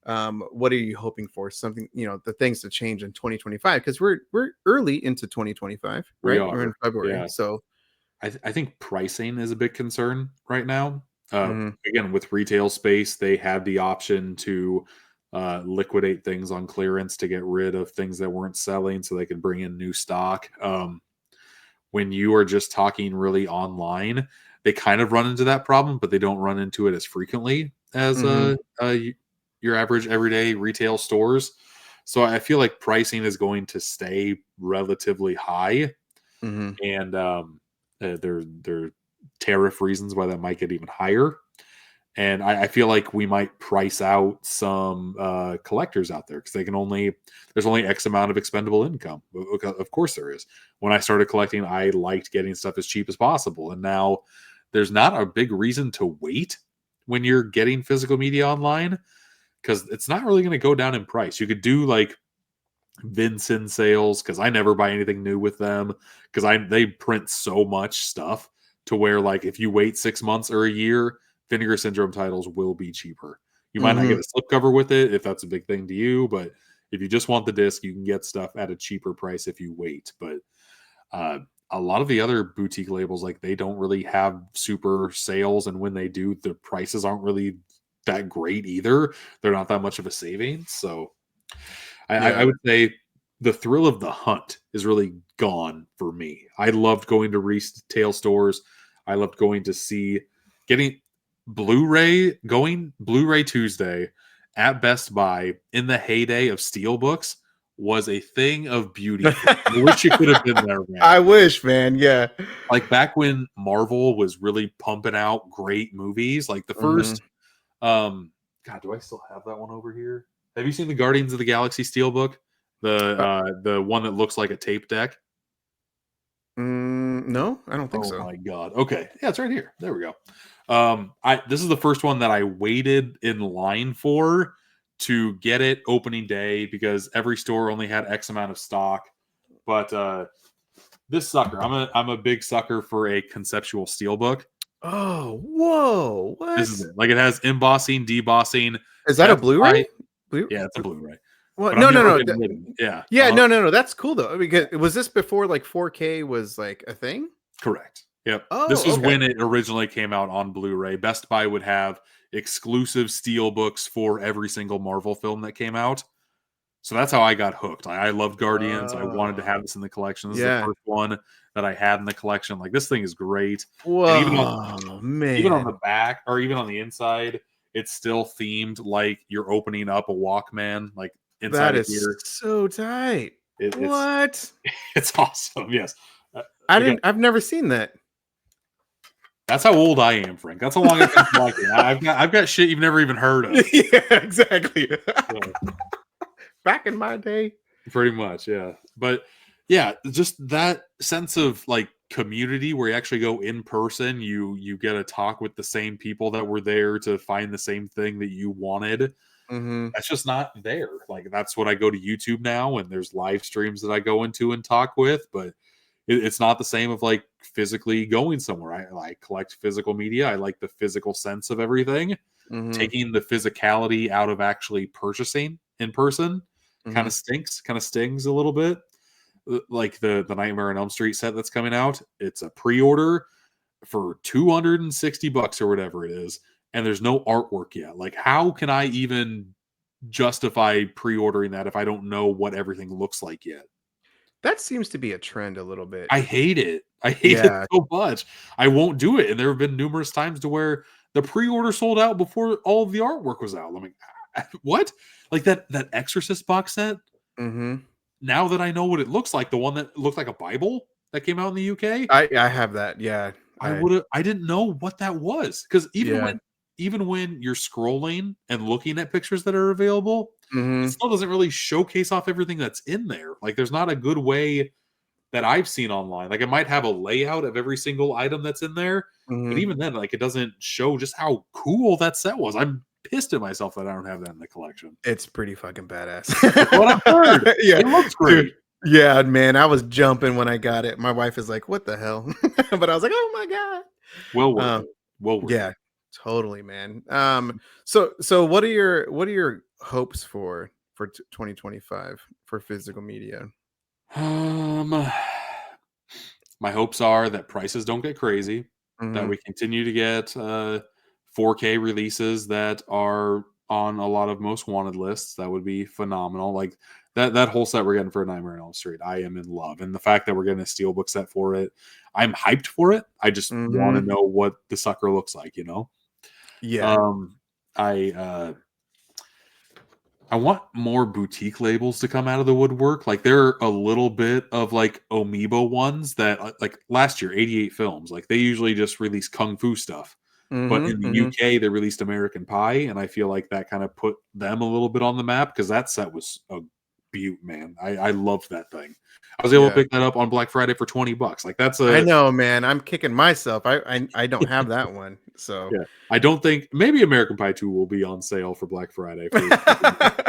are you hoping for? Something, the things to change in 2025, because we're early into 2025, We right? We're in are. February, Yeah. so I think pricing is a big concern right now. mhm, Again, with retail space, they had the option to liquidate things on clearance to get rid of things that weren't selling so they could bring in new stock. When you are just talking really online, they kind of run into that problem, but they don't run into it as frequently as mhm, your average everyday retail stores. So I feel like pricing is going to stay relatively high, mhm, and there are tariff reasons why that might get even higher. And I feel like we might price out some collectors out there because there's only X amount of expendable income. Of course there is. When I started collecting, I liked getting stuff as cheap as possible, and now there's not a big reason to wait when you're getting physical media online because it's not really going to go down in price. You could do like Vinson sales because I never buy anything new with them because they print so much stuff to where like if you wait 6 months or a year, Vinegar Syndrome titles will be cheaper. You might not get mhm, a slipcover with it if that's a big thing to you, but if you just want the disc, you can get stuff at a cheaper price if you wait. But uh, a lot of the other boutique labels, like they don't really have super sales, and when they do, the prices aren't really that great either. They're not that much of a savings, so I yeah, would say the thrill of the hunt is really gone for me. I loved going to retail stores. I loved going to see getting Blu-ray Tuesday at Best Buy in the heyday of Steelbooks was a thing of beauty for me. I wish you could have been there, man. I wish, man. Yeah. Like back when Marvel was really pumping out great movies, like the Mhm. first um, God, do I still have that one over here? Have you seen the Guardians of the Galaxy Steelbook? The one that looks like a tape deck? No, I don't think Oh so. my god. Okay. Yeah, it's right here. There we go. I this is the first one that I waited in line for to get it opening day because every store only had X amount of stock. But this sucker, I'm a big sucker for a conceptual steelbook. Oh, whoa! This is What? it. Like, it has embossing, debossing. Is that a Best Blu-ray? Buy Blu Yeah, it's a Blu-ray, Well, but I've no, no, never no. been rid Yeah, Yeah, no, no, no. That's cool though. Because was this before like 4K was like a thing? correct. Yep. This Oh, was okay. when it originally came out on Blu-ray. Best Buy would have exclusive steel books for every single Marvel film that came out. So that's how I got hooked. I loved Guardians. I wanted to Oh, have this in the collection. This is the yeah. first one that I had in the collection. Like, this thing is great. And Whoa, even on the man. back or even on the inside, it's still themed like you're opening up a Walkman, like inside That of is here. so tight. It's What? it's awesome. Yes. Uh, Again, I've never seen that. that's how old I am, Frank. That's how long I've been collecting. I've got shit you've never even heard of. Yeah, exactly. So, Back in my day. pretty much, yeah. But yeah, just that sense of like community where you actually go in person, you get to talk with the same people that were there to find the same thing that you wanted. Mhm. That's just not there. Like, that's what I go to YouTube now, and there's live streams that I go into and talk with, but it's not the same of like physically going somewhere. I like collect physical media. I like the physical sense of everything. Mhm. Taking the physicality out of actually purchasing in person kind Mhm. of stinks, kind of stings a little bit. Like the Nightmare on Elm Street set that's coming out, it's a pre-order for $260 or whatever it is, and there's no artwork yet. Like, how can I even justify pre-ordering that if I don't know what everything looks like yet? That seems to be a trend a little bit. I hate it. I hate it Yeah. so much. I won't do it. And there have been numerous times to where the pre-order sold out before all of the artwork was out. I'm like, what? Like that Exorcist box set. Mhm. Now that I know what it looks like, the one that looked like a Bible that came out in the UK, I have that. Yeah. I didn't know what that was. Because Yeah. even when you're scrolling and looking at pictures that are available, it Mhm. still doesn't really showcase off everything that's in there. Like, there's not a good way that I've seen online. Like, it might have a layout of every single item that's in there, but Mhm. even then, like, it doesn't show just how cool that set was. I'm pissed at myself that I don't have that in the collection. It's pretty fucking badass. That's what I've heard. Yeah, It looks dude. great. Yeah, man, I was jumping when I got it. My wife is like, "What the hell?" But I was like, "Oh my god." Well worth Um, it. Well worth yeah, it. totally, man. So what are your hopes for 2025 for physical media? Um, my hopes are that prices don't get crazy, that we Mhm. continue to get 4K releases that are on a lot of most wanted lists. That would be phenomenal. Like, that whole set we're getting for Nightmare on Elm Street, I am in love, and the fact that we're getting a steelbook set for it, I'm hyped for it. I just want to Mhm. know what the sucker looks like. Yeah. Um, I want more boutique labels to come out of the woodwork. Like, there are a little bit of like Amoeba ones that like last year, 88 films. Like, they usually just release kung fu stuff. But Mhm, in the mhm. UK, they released American Pie, and I feel like that kind of put them a little bit on the map because that set was a beaut, man. I loved that thing. I was able to Yeah. pick that up on Black Friday for $20. Like, that's I a know, man. I'm kicking myself. I don't have that one. So yeah. I don't think maybe American Pie 2 will be on sale for Black Friday for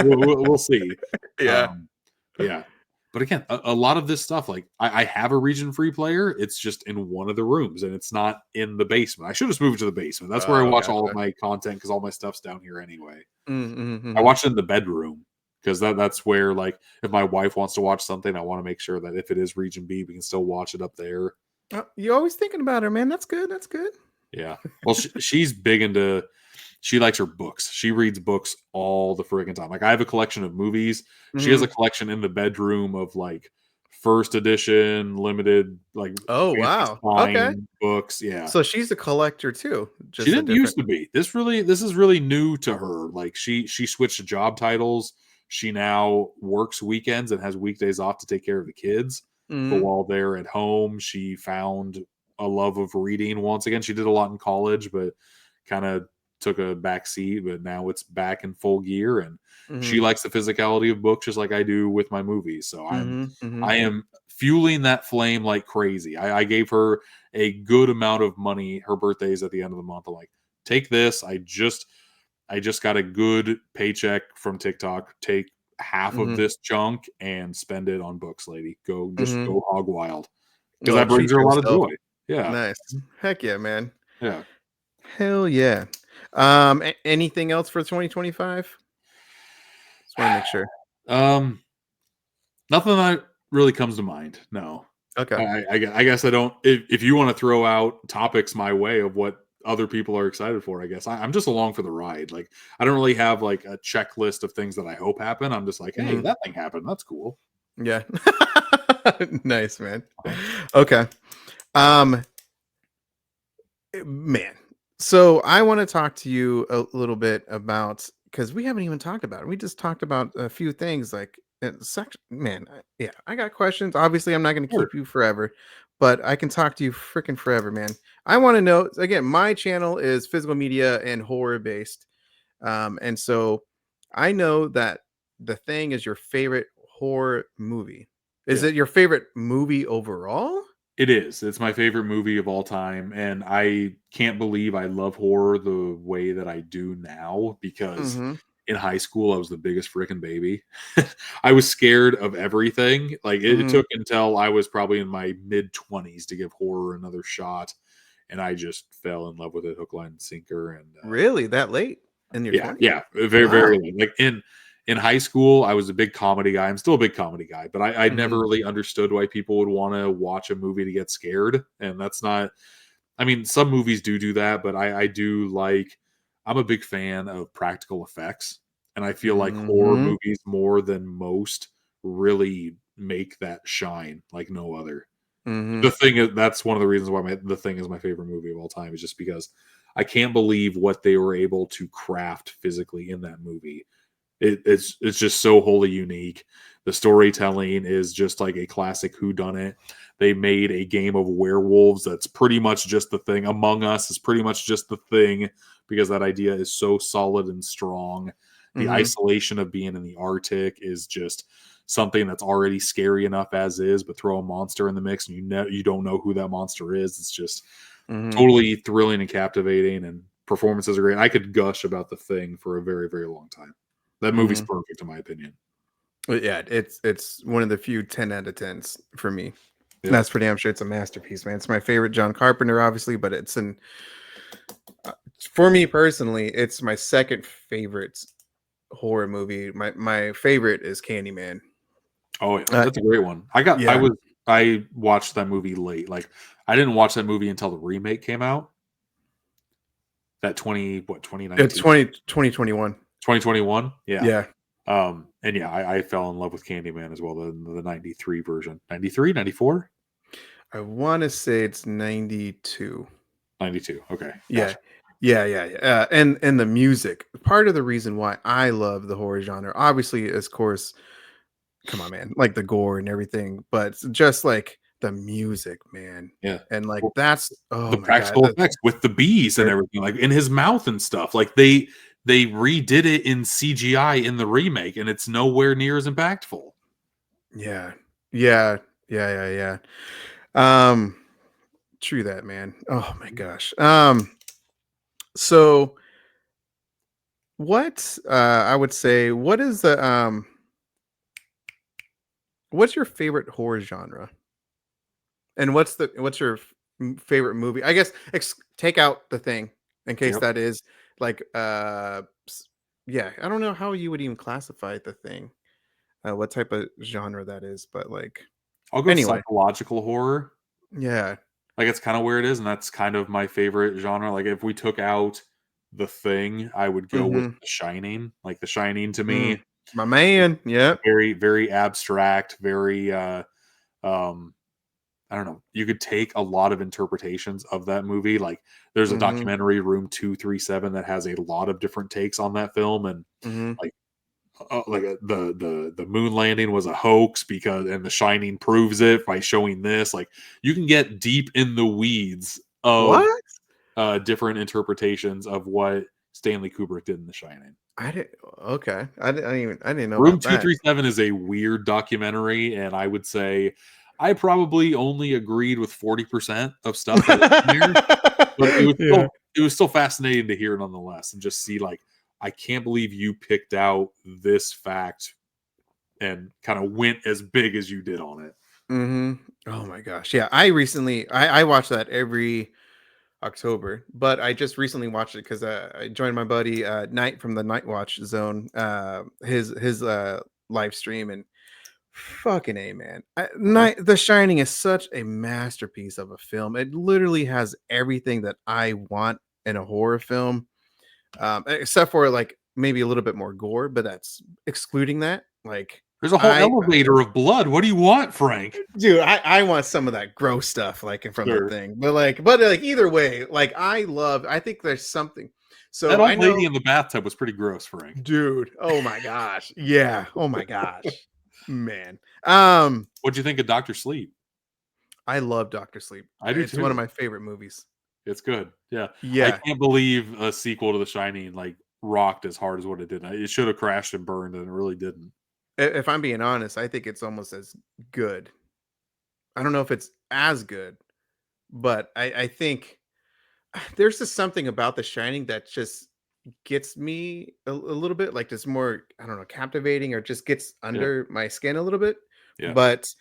we'll see. Yeah. Um, yeah. But again, a lot of this stuff, like I have a region free player. It's just in one of the rooms and it's not in the basement. I should just move it to the basement. That's where I Oh, watch all of gotcha. my content because all my stuff's down here anyway. Mhm, I mhm. watch it in the bedroom because that's where, like, if my wife wants to watch something, I want to make sure that if it is region B, we can still watch it up there. You're always thinking about her, man. That's good. That's good. Yeah. Well, she's big into. She likes her books. She reads books all the friggin' time. Like, I have a collection of movies. She has a Mhm. collection in the bedroom of like first edition, limited, like Oh, fancy wow. Okay. spine books. Yeah. So she's a collector too, She just a didn't used different. to be. This is really new to her. Like, she switched job titles. She now works weekends and has weekdays off to take care of the kids. But Mhm. while they're at home, she found a love of reading once again. She did a lot in college, but kind of took a back seat. But now it's back in full gear, and she Mhm. likes the physicality of books just like I do with my movies. So Mhm. Mhm. I am fueling that flame like crazy. I gave her a good amount of money. Her birthday is at the end of the month. I'm like, take this. I just got a good paycheck from TikTok. Take half of Mhm. this chunk and spend it on books, lady. Just Mhm. go hog wild because Oh, that brings treat her a lot of yourself. joy. Yeah. Nice. Heck yeah, man. Yeah. Hell yeah. Anything else for 2025? Just want to make sure. um, Nothing that really comes to mind. No. Okay. I guess I don't. If you want to throw out topics my way of what other people are excited for, I guess I'm just along for the ride. Like I don't really have like a checklist of things that I hope happen. I'm just like, hey, Mhm. that thing happened. That's cool. Yeah. Nice, man. Uh-huh. Okay. Um, man. So I want to talk to you a little bit about, because we haven't even talked about it. We just talked about a few things like section. Man, yeah, I got questions. Obviously, I'm not going to Sure. keep you forever, but I can talk to you freaking forever, man. I want to know again. My channel is physical media and horror based, and so I know that The Thing is your favorite horror movie. Is Yes. it your favorite movie overall? It is. It's my favorite movie of all time, and I can't believe I love horror the way that I do now because Mm-hmm. in high school I was the biggest freaking baby. I was scared of everything. Like it Mm-hmm. took until I was probably in my mid 20s to give horror another shot, and I just fell in love with it hook, line, and sinker. And Really? That late in your yeah, 20s? yeah, very, Wow. very like in high school, I was a big comedy guy. I'm still a big comedy guy, but I never Mhm, really understood why people would want to watch a movie to get scared. And that's not. I mean, some movies do that, but I do like. I'm a big fan of practical effects, and I feel like horror mhm, movies more than most really make that shine like no other. mhm, The Thing is, that's one of the reasons why The Thing is my favorite movie of all time, is just because I can't believe what they were able to craft physically in that movie. It's just so wholly unique. The storytelling is just like a classic whodunit. They made a game of werewolves that's pretty much just The Thing. Among Us is pretty much just The Thing because that idea is so solid and strong. The mhm, isolation of being in the Arctic is just something that's already scary enough as is, but throw a monster in the mix and you don't know who that monster is. It's just mhm, totally thrilling and captivating, and performances are great. I could gush about The Thing for a very, very long time. That movie's mhm. perfect in my opinion. Yeah, it's one of the few 10 out of 10s for me. Yeah. That's for damn sure. It's a masterpiece, man. It's my favorite John Carpenter, obviously, but it's an uh, for me personally, it's my second favorite horror movie. My favorite is Candyman. Oh yeah, Uh, that's a great one. yeah, I watched that movie late. Like I didn't watch that movie until the remake came out. That 2019, it's 2021. 2021. Yeah. Yeah, And yeah, I fell in love with Candyman as well, the 93 version. 93, 94, I want to say it's 92. 92. Okay. Yeah. Gotcha. Yeah. And the music. Part of the reason why I love the horror genre, obviously, is, of course, come on, man, like the gore and everything, but just like the music, man. Yeah. And like Well, that's oh the my god. practical effects with the bees and everything, like in his mouth and stuff. Like they redid it in CGI in the remake, and it's nowhere near as impactful. Yeah. Yeah. Yeah. True that, man. Oh my gosh. So what I would say, what is the what's your favorite horror genre? And what's your favorite movie? I guess take out The Thing in case Yep. that is like yeah, I don't know how you would even classify The Thing. What type of genre that is, but like I'll go anyway. psychological horror. Yeah. Like it's kind of where it is, and that's kind of my favorite genre. Like if we took out The Thing, I would go with Mhm. The Shining. Like The Shining to me, Mm. My man. Yep. very, very abstract, very um I don't know. You could take a lot of interpretations of that movie. Like there's a Mhm. documentary, Room 237, that has a lot of different takes on that film, and Mhm. like the moon landing was a hoax because, and The Shining proves it by showing this. Like you can get deep in the weeds of What? different interpretations of what Stanley Kubrick did in The Shining. I didn't okay. I didn't know Room about that. 237 is a weird documentary, and I would say I probably only agreed with 40% of stuff that was in there, but Yeah. it was still fascinating to hear nonetheless, and just see like I can't believe you picked out this fact and kind of went as big as you did on it. Mhm. Oh my gosh. Yeah, I recently I watch that every October, but I just recently watched it because I joined my buddy Night from the Night Watch Zone, his live stream, and fucking a man, Uh-huh. Night The Shining is such a masterpiece of a film. It literally has everything that I want in a horror film, except for like maybe a little bit more gore, but that's excluding that. Like There's a whole I elevator of blood. What do you want, Frank? Dude, I want some of that gross stuff like from the Sure. thing. But either way, like I think there's something. That So I old lady know, in the bathtub was pretty gross, Frank. dude, oh my gosh. Yeah. Oh my gosh. Man. What'd you think of Doctor Sleep? I love Doctor Sleep. I do It's one of too. my favorite movies. It's good. Yeah. I Yeah. can't believe a sequel to The Shining like rocked as hard as what it did. It should have crashed and burned, and it really didn't. If I'm being honest, I think it's almost as good. I don't know if it's as good, but I think there's just something about The Shining that just gets me a little bit, like, just more, I don't know, captivating, or just gets Yeah. under my skin a little bit. Yeah. But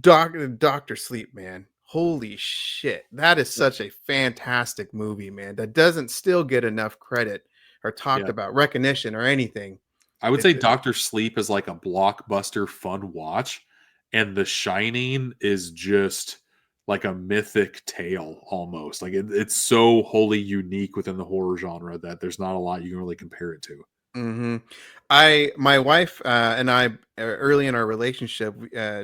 Doctor Sleep, man, holy shit, that is Yeah. such a fantastic movie, man, that doesn't still get enough credit or talked Yeah. about, recognition or anything. I would say It's Doctor Sleep is like a blockbuster fun watch, and The Shining is just like a mythic tale almost. Like it's so wholly unique within the horror genre that there's not a lot you can really compare it to. Mhm. My wife, and I, early in our relationship,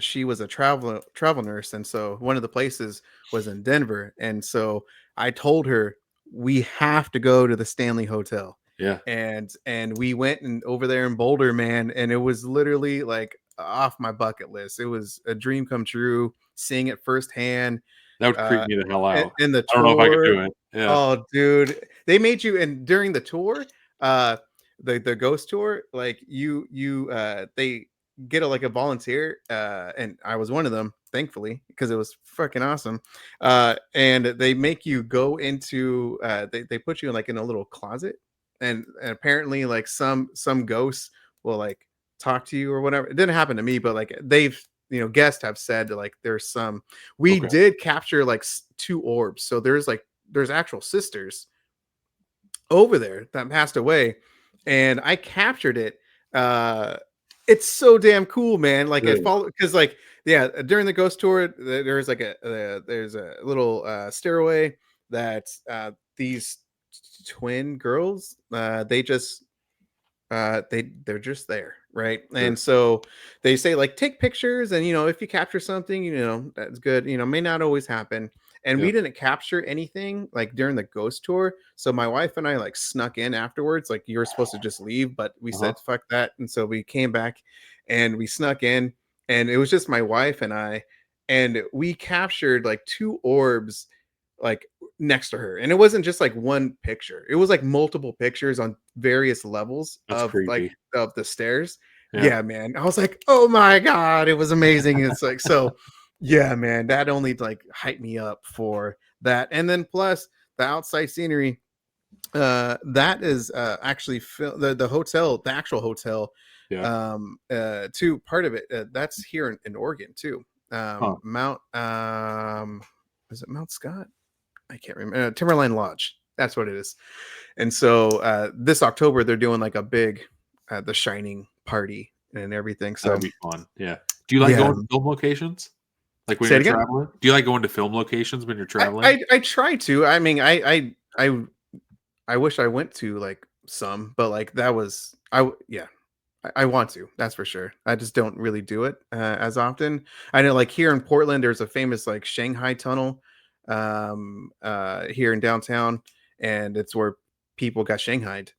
she was a travel nurse, and so one of the places was in Denver, and so I told her we have to go to the Stanley Hotel, Yeah. and we went and over there in Boulder, man, and it was literally like off my bucket list. It was a dream come true, seeing it firsthand, That would creep uh, me the hell out. in the I don't know if I could tour. do it. Yeah. Oh, dude, they made you, and during the tour, uh, the ghost tour, like they get like a volunteer, and I was one of them, thankfully, because it was fucking awesome. And they make you go into, they put you in like in a little closet, and apparently like some ghosts will like talk to you or whatever. It didn't happen to me, but like they've, guests have said that, like there's some, we Okay. did capture like two orbs, so there's actual sisters over there that passed away, and I captured it. uh it's so damn cool, man. Like I Really? follow, because like, yeah, during the ghost tour, there's like there's a little stairway that these twin girls, they just, they're just there, right? And Sure. so they say like take pictures, and if you capture something, that's good, may not always happen. And Yeah. we didn't capture anything like during the ghost tour, so my wife and I like snuck in afterwards. Like, you were supposed to just leave, but we Uh-huh. said fuck that, and so we came back and we snuck in, and it was just my wife and I, and we captured like two orbs, like next to her. And it wasn't just like one picture, it was like multiple pictures on various levels That's creepy. of the stairs. Yeah. Yeah, man, I was like, oh my god, it was amazing. It's like, so yeah, man, that only like hyped me up for that. And then plus the outside scenery, that is actually the hotel, the actual hotel, Yeah. too, part of it, that's here in Oregon too. Huh. Mount, is it Mount Scott? I can't remember. Timberline Lodge. That's what it is. And so this October they're doing like a big The Shining party and everything. That'll So be fun. Yeah. Do you like yeah, going to film locations? Like when say it you're again. traveling? Do you like going to film locations when you're I, traveling? I try to. I mean, I wish I went to like some, but like that was yeah. I want to, that's for sure. I just don't really do it as often. I know, like here in Portland, there's a famous like Shanghai tunnel, here in downtown, and it's where people got shanghaied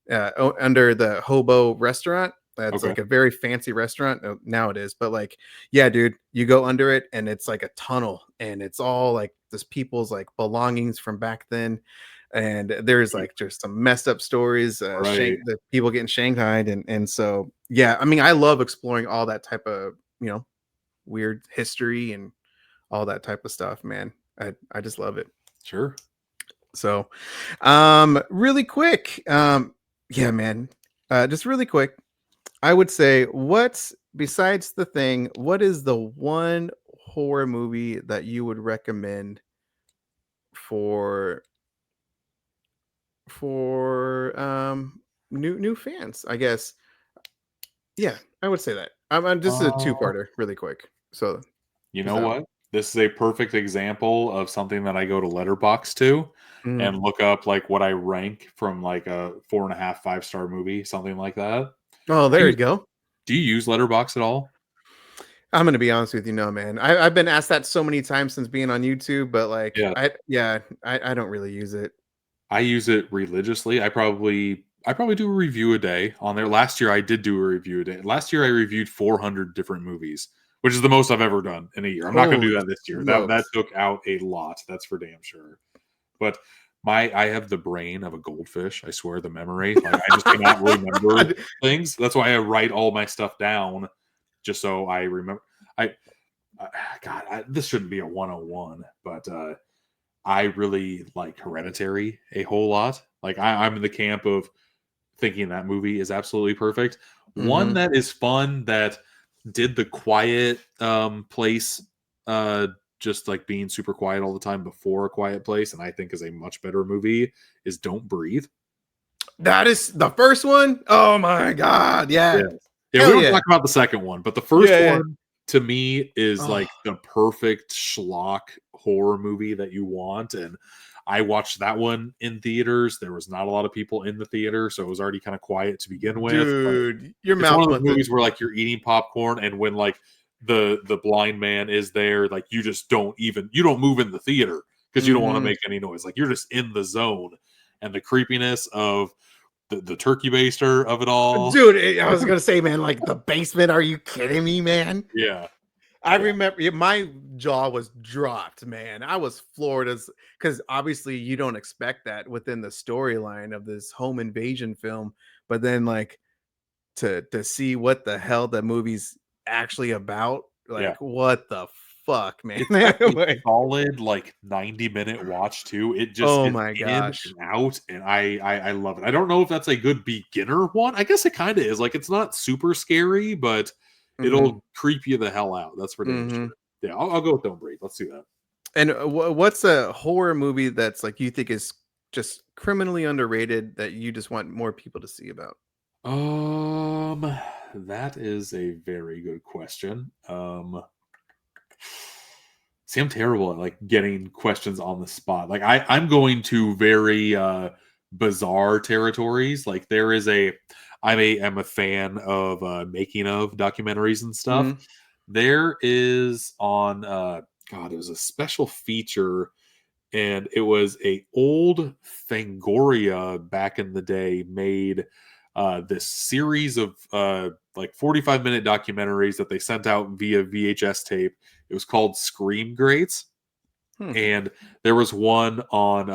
under the Hobo restaurant. That's Okay. like a very fancy restaurant. Now it is, but like, yeah, dude, you go under it, and it's like a tunnel, and it's all like this people's like belongings from back then. And there's Okay. like just some messed up stories, Right. the people getting shanghaied, and so yeah, I mean, I love exploring all that type of, weird history and all that type of stuff, man. I just love it. Sure. So really quick, yeah, man, just really quick, I would say, what's besides The Thing, what is the one horror movie that you would recommend for new fans, I guess. Yeah, I would say that. This is a Uh, two-parter, really quick. So, you just know what? This is a perfect example of something that I go to Letterbox to mm. and look up like what I rank from like a 4.5, 5-star movie, something like that. Oh, Do there you you go. do you use Letterbox at all? I'm gonna be honest with you, no, man. I've been asked that so many times since being on YouTube, but like, Yeah. I don't really use it. I use it religiously. I probably do a review a day on there. Last year I did do a review a day. Last year I reviewed 400 different movies, which is the most I've ever done in a year. I'm not going to do Holy that this year. That smokes. took out a lot. That's for damn sure. But I have the brain of a goldfish. I swear, the memory. Like I just cannot remember things. That's why I write all my stuff down just so I remember. I, God, this shouldn't be a 101, but I really like Hereditary a whole lot. Like I'm in the camp of thinking that movie is absolutely perfect. One Mhm. that is fun that did the quiet place just like being super quiet all the time before A Quiet Place, and I think is a much better movie is Don't Breathe. That is the first one? Oh my god, Yeah. yeah. Yeah, we Hell don't yeah. talk about the second one, but the first Yeah, yeah. one to me is Oh, like the perfect schlock horror movie that you want. And I watched that one in theaters. There was not a lot of people in the theater, so it was already kind of quiet to begin with. But dude, your it's one mouth of those went to movies where like you're eating popcorn, and when like the blind man is there, like you don't move in the theater because you don't want to mhm. make any noise. Like you're just in the zone, and the creepiness of the turkey baster of it all. Dude, I was gonna say, man, like the basement. Are you kidding me, man? Yeah. I Yeah. remember my jaw was dropped, man. I was floored as because obviously you don't expect that within the storyline of this home invasion film, but then like to see what the hell the movie's actually about, Yeah. like what the fuck, man? It's got a Like, solid, like, 90-minute watch too. It just oh is my in gosh. and out, and I love it. I don't know if that's a good beginner one. I guess it kinda is. Like, it's not super scary, but Hmm. it'll creep you the hell out. That's for damn Hmm. sure. Yeah, I'll go with Don't Breathe. Let's do that. And what's a horror movie that's like you think is just criminally underrated that you just want more people to see about? Um, that is a very good question. See, I'm terrible at like getting questions on the spot. Like I'm going to very bizarre territories. Like I'm a fan of making of documentaries and stuff. Mhm. There is on God, it was a special feature, and it was a old Fangoria back in the day made this series of like 45-minute documentaries that they sent out via VHS tape. It was called Scream Greats, Hmm. and there was one on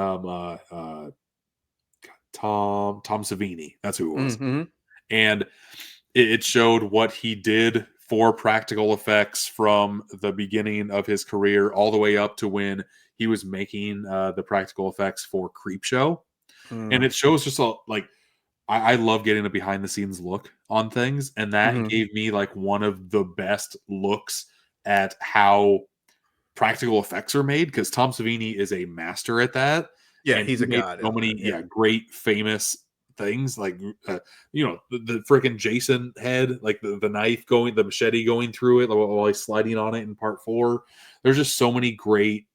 Tom Savini. That's who it was, Mhm. and it showed what he did for practical effects from the beginning of his career all the way up to when he was making the practical effects for Creepshow. And Mm. it shows just like I love getting a behind the scenes look on things, and that Mhm. gave me like one of the best looks at how practical effects are made because Tom Savini is a master at that, Yeah, and he's he a made god so at many that. Yeah. great famous things like the freaking Jason head, like the knife going, the machete going through it while he's sliding on it in part 4. There's just so many great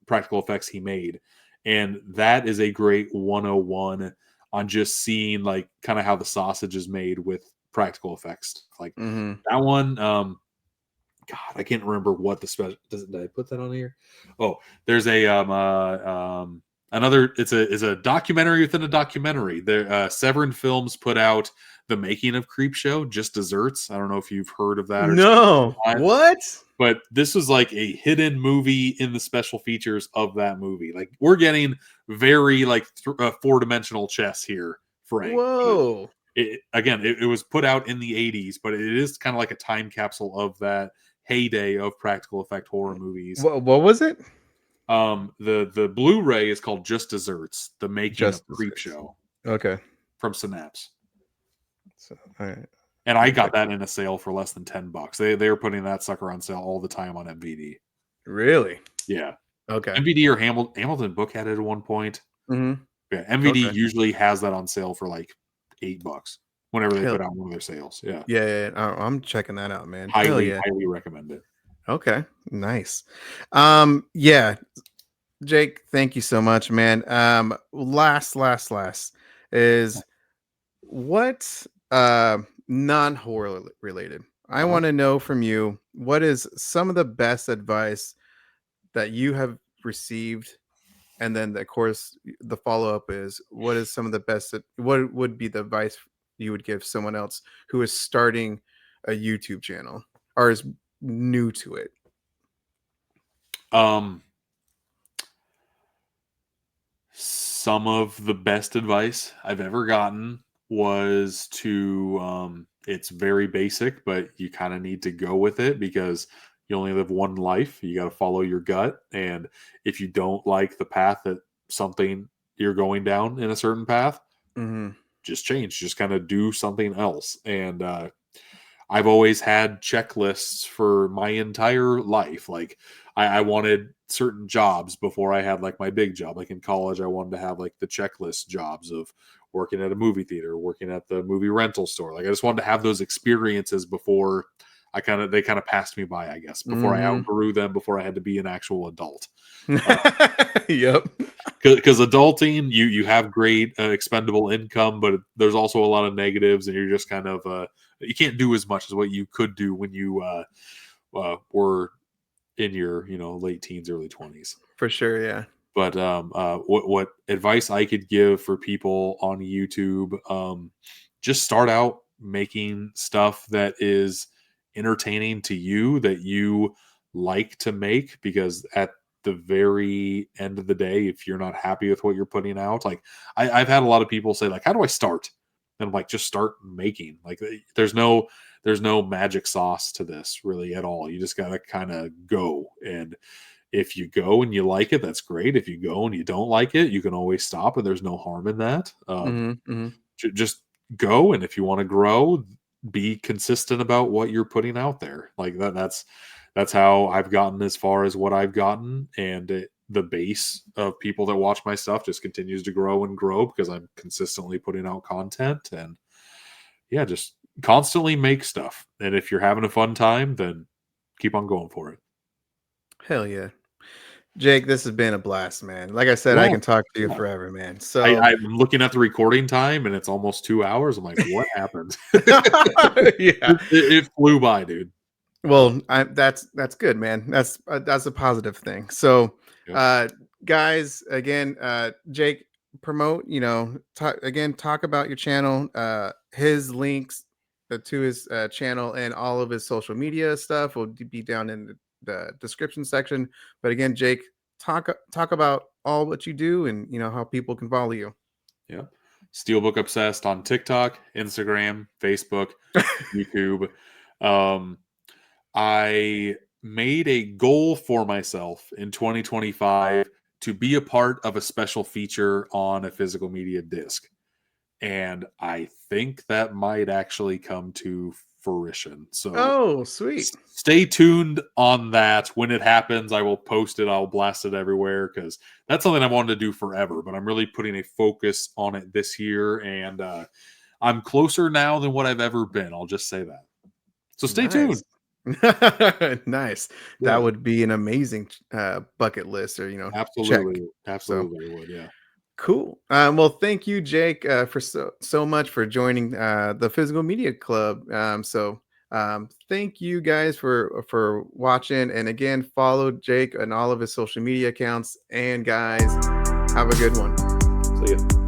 practical effects he made, and that is a great 101 on just seeing like kind of how the sausage is made with practical effects. Like Mhm. that one, God, I can't remember what the special. Did I put that on here? Oh, there's a another. It's a documentary within a documentary. There, Severin Films put out the making of Creepshow, Just Desserts. I don't know if you've heard of that or seen No. that, What? but this was like a hidden movie in the special features of that movie. Like we're getting very like 4-dimensional chess here, Frank. But Whoa. it was put out in the 80s, but it is kind of like a time capsule of that heyday of practical effect horror movies. What was it? The Blu-ray is called Just Desserts: The Making of Just Desserts. Creepshow Okay. from Synapse. So, all right. And Let I me got check. that in a sale for less than $10. They were putting that sucker on sale all the time on MVD. Really? Yeah. Okay. MVD or Hamilton Book had it at one point. Mm-hmm. Yeah, MVD Okay. usually has that on sale for like $8 whenever they Hell put out one of their sales. Yeah. yeah, yeah, yeah. I'm checking that out, man. Hell Highly, yeah. highly recommend it. Okay. Nice. Yeah, Jake, thank you so much, man. Last is what non-horror related. I Uh-huh. want to know from you what is some of the best advice that you have received, and then of course the follow-up is what is some of the best what would be the advice you would give someone else who is starting a YouTube channel or is new to it? Um, some of the best advice I've ever gotten was to it's very basic, but you kind of need to go with it because you only live one life. You got to follow your gut, and if you don't like the path that something you're going down in a certain path, Mm-hmm. just change, just kind of do something else. And I've always had checklists for my entire life. Like I wanted certain jobs before I had like my big job. Like in college, I wanted to have like the checklist jobs of working at a movie theater, working at the movie rental store. Like I just wanted to have those experiences before they kind of passed me by, I guess, before I Mm-hmm. outgrew them, before I had to be an actual adult. Uh, Yep. because adulting, you have great expendable income, but there's also a lot of negatives, and you're just kind of you can't do as much as what you could do when you were in your late teens, early 20s. For sure, yeah. But what advice I could give for people on YouTube? Just start out making stuff that is entertaining to you, that you like to make, because at the very end of the day, if you're not happy with what you're putting out, like I've had a lot of people say, like, how do I start? And I'm like, just start making. Like there's no magic sauce to this really at all. You just gotta kind of go. And if you go and you like it, that's great. If you go and you don't like it, you can always stop, and there's no harm in that. Mhm, mhm. Just go, and if you want to grow, be consistent about what you're putting out there. Like that's how I've gotten as far as what I've gotten, and the base of people that watch my stuff just continues to grow and grow because I'm consistently putting out content. And yeah, just constantly make stuff. And if you're having a fun time, then keep on going for it. Hell yeah. Jake, this has been a blast, man. Like I said, I Yeah. can talk to you Yeah. forever, man. I, So I'm looking at the recording time and it's almost 2 hours. I'm like, what happened? yeah. It flew by, dude. Well, that's good, man. That's a positive thing. So, Yep. uh, guys, again, Jake, promote. Talk about your channel, his links to his channel, and all of his social media stuff will be down in the description section. But again, Jake, talk about all what you do and how people can follow you. Yeah. Steelbook Obsessed on TikTok, Instagram, Facebook, YouTube. Um, I made a goal for myself in 2025 to be a part of a special feature on a physical media disc. And I think that might actually come to fruition. So Oh, sweet. stay tuned on that. When it happens, I will post it. I'll blast it everywhere because that's something I wanted to do forever. But I'm really putting a focus on it this year, and I'm closer now than what I've ever been. I'll just say that. So stay tuned. Nice. Nice. That Yeah, would be an amazing bucket list or check. absolutely, So absolutely would. Yeah, cool. Well, thank you, Jake, for so much for joining the Physical Media Club. Thank you guys for watching, and again, follow Jake on all of his social media accounts. And guys, have a good one. see ya.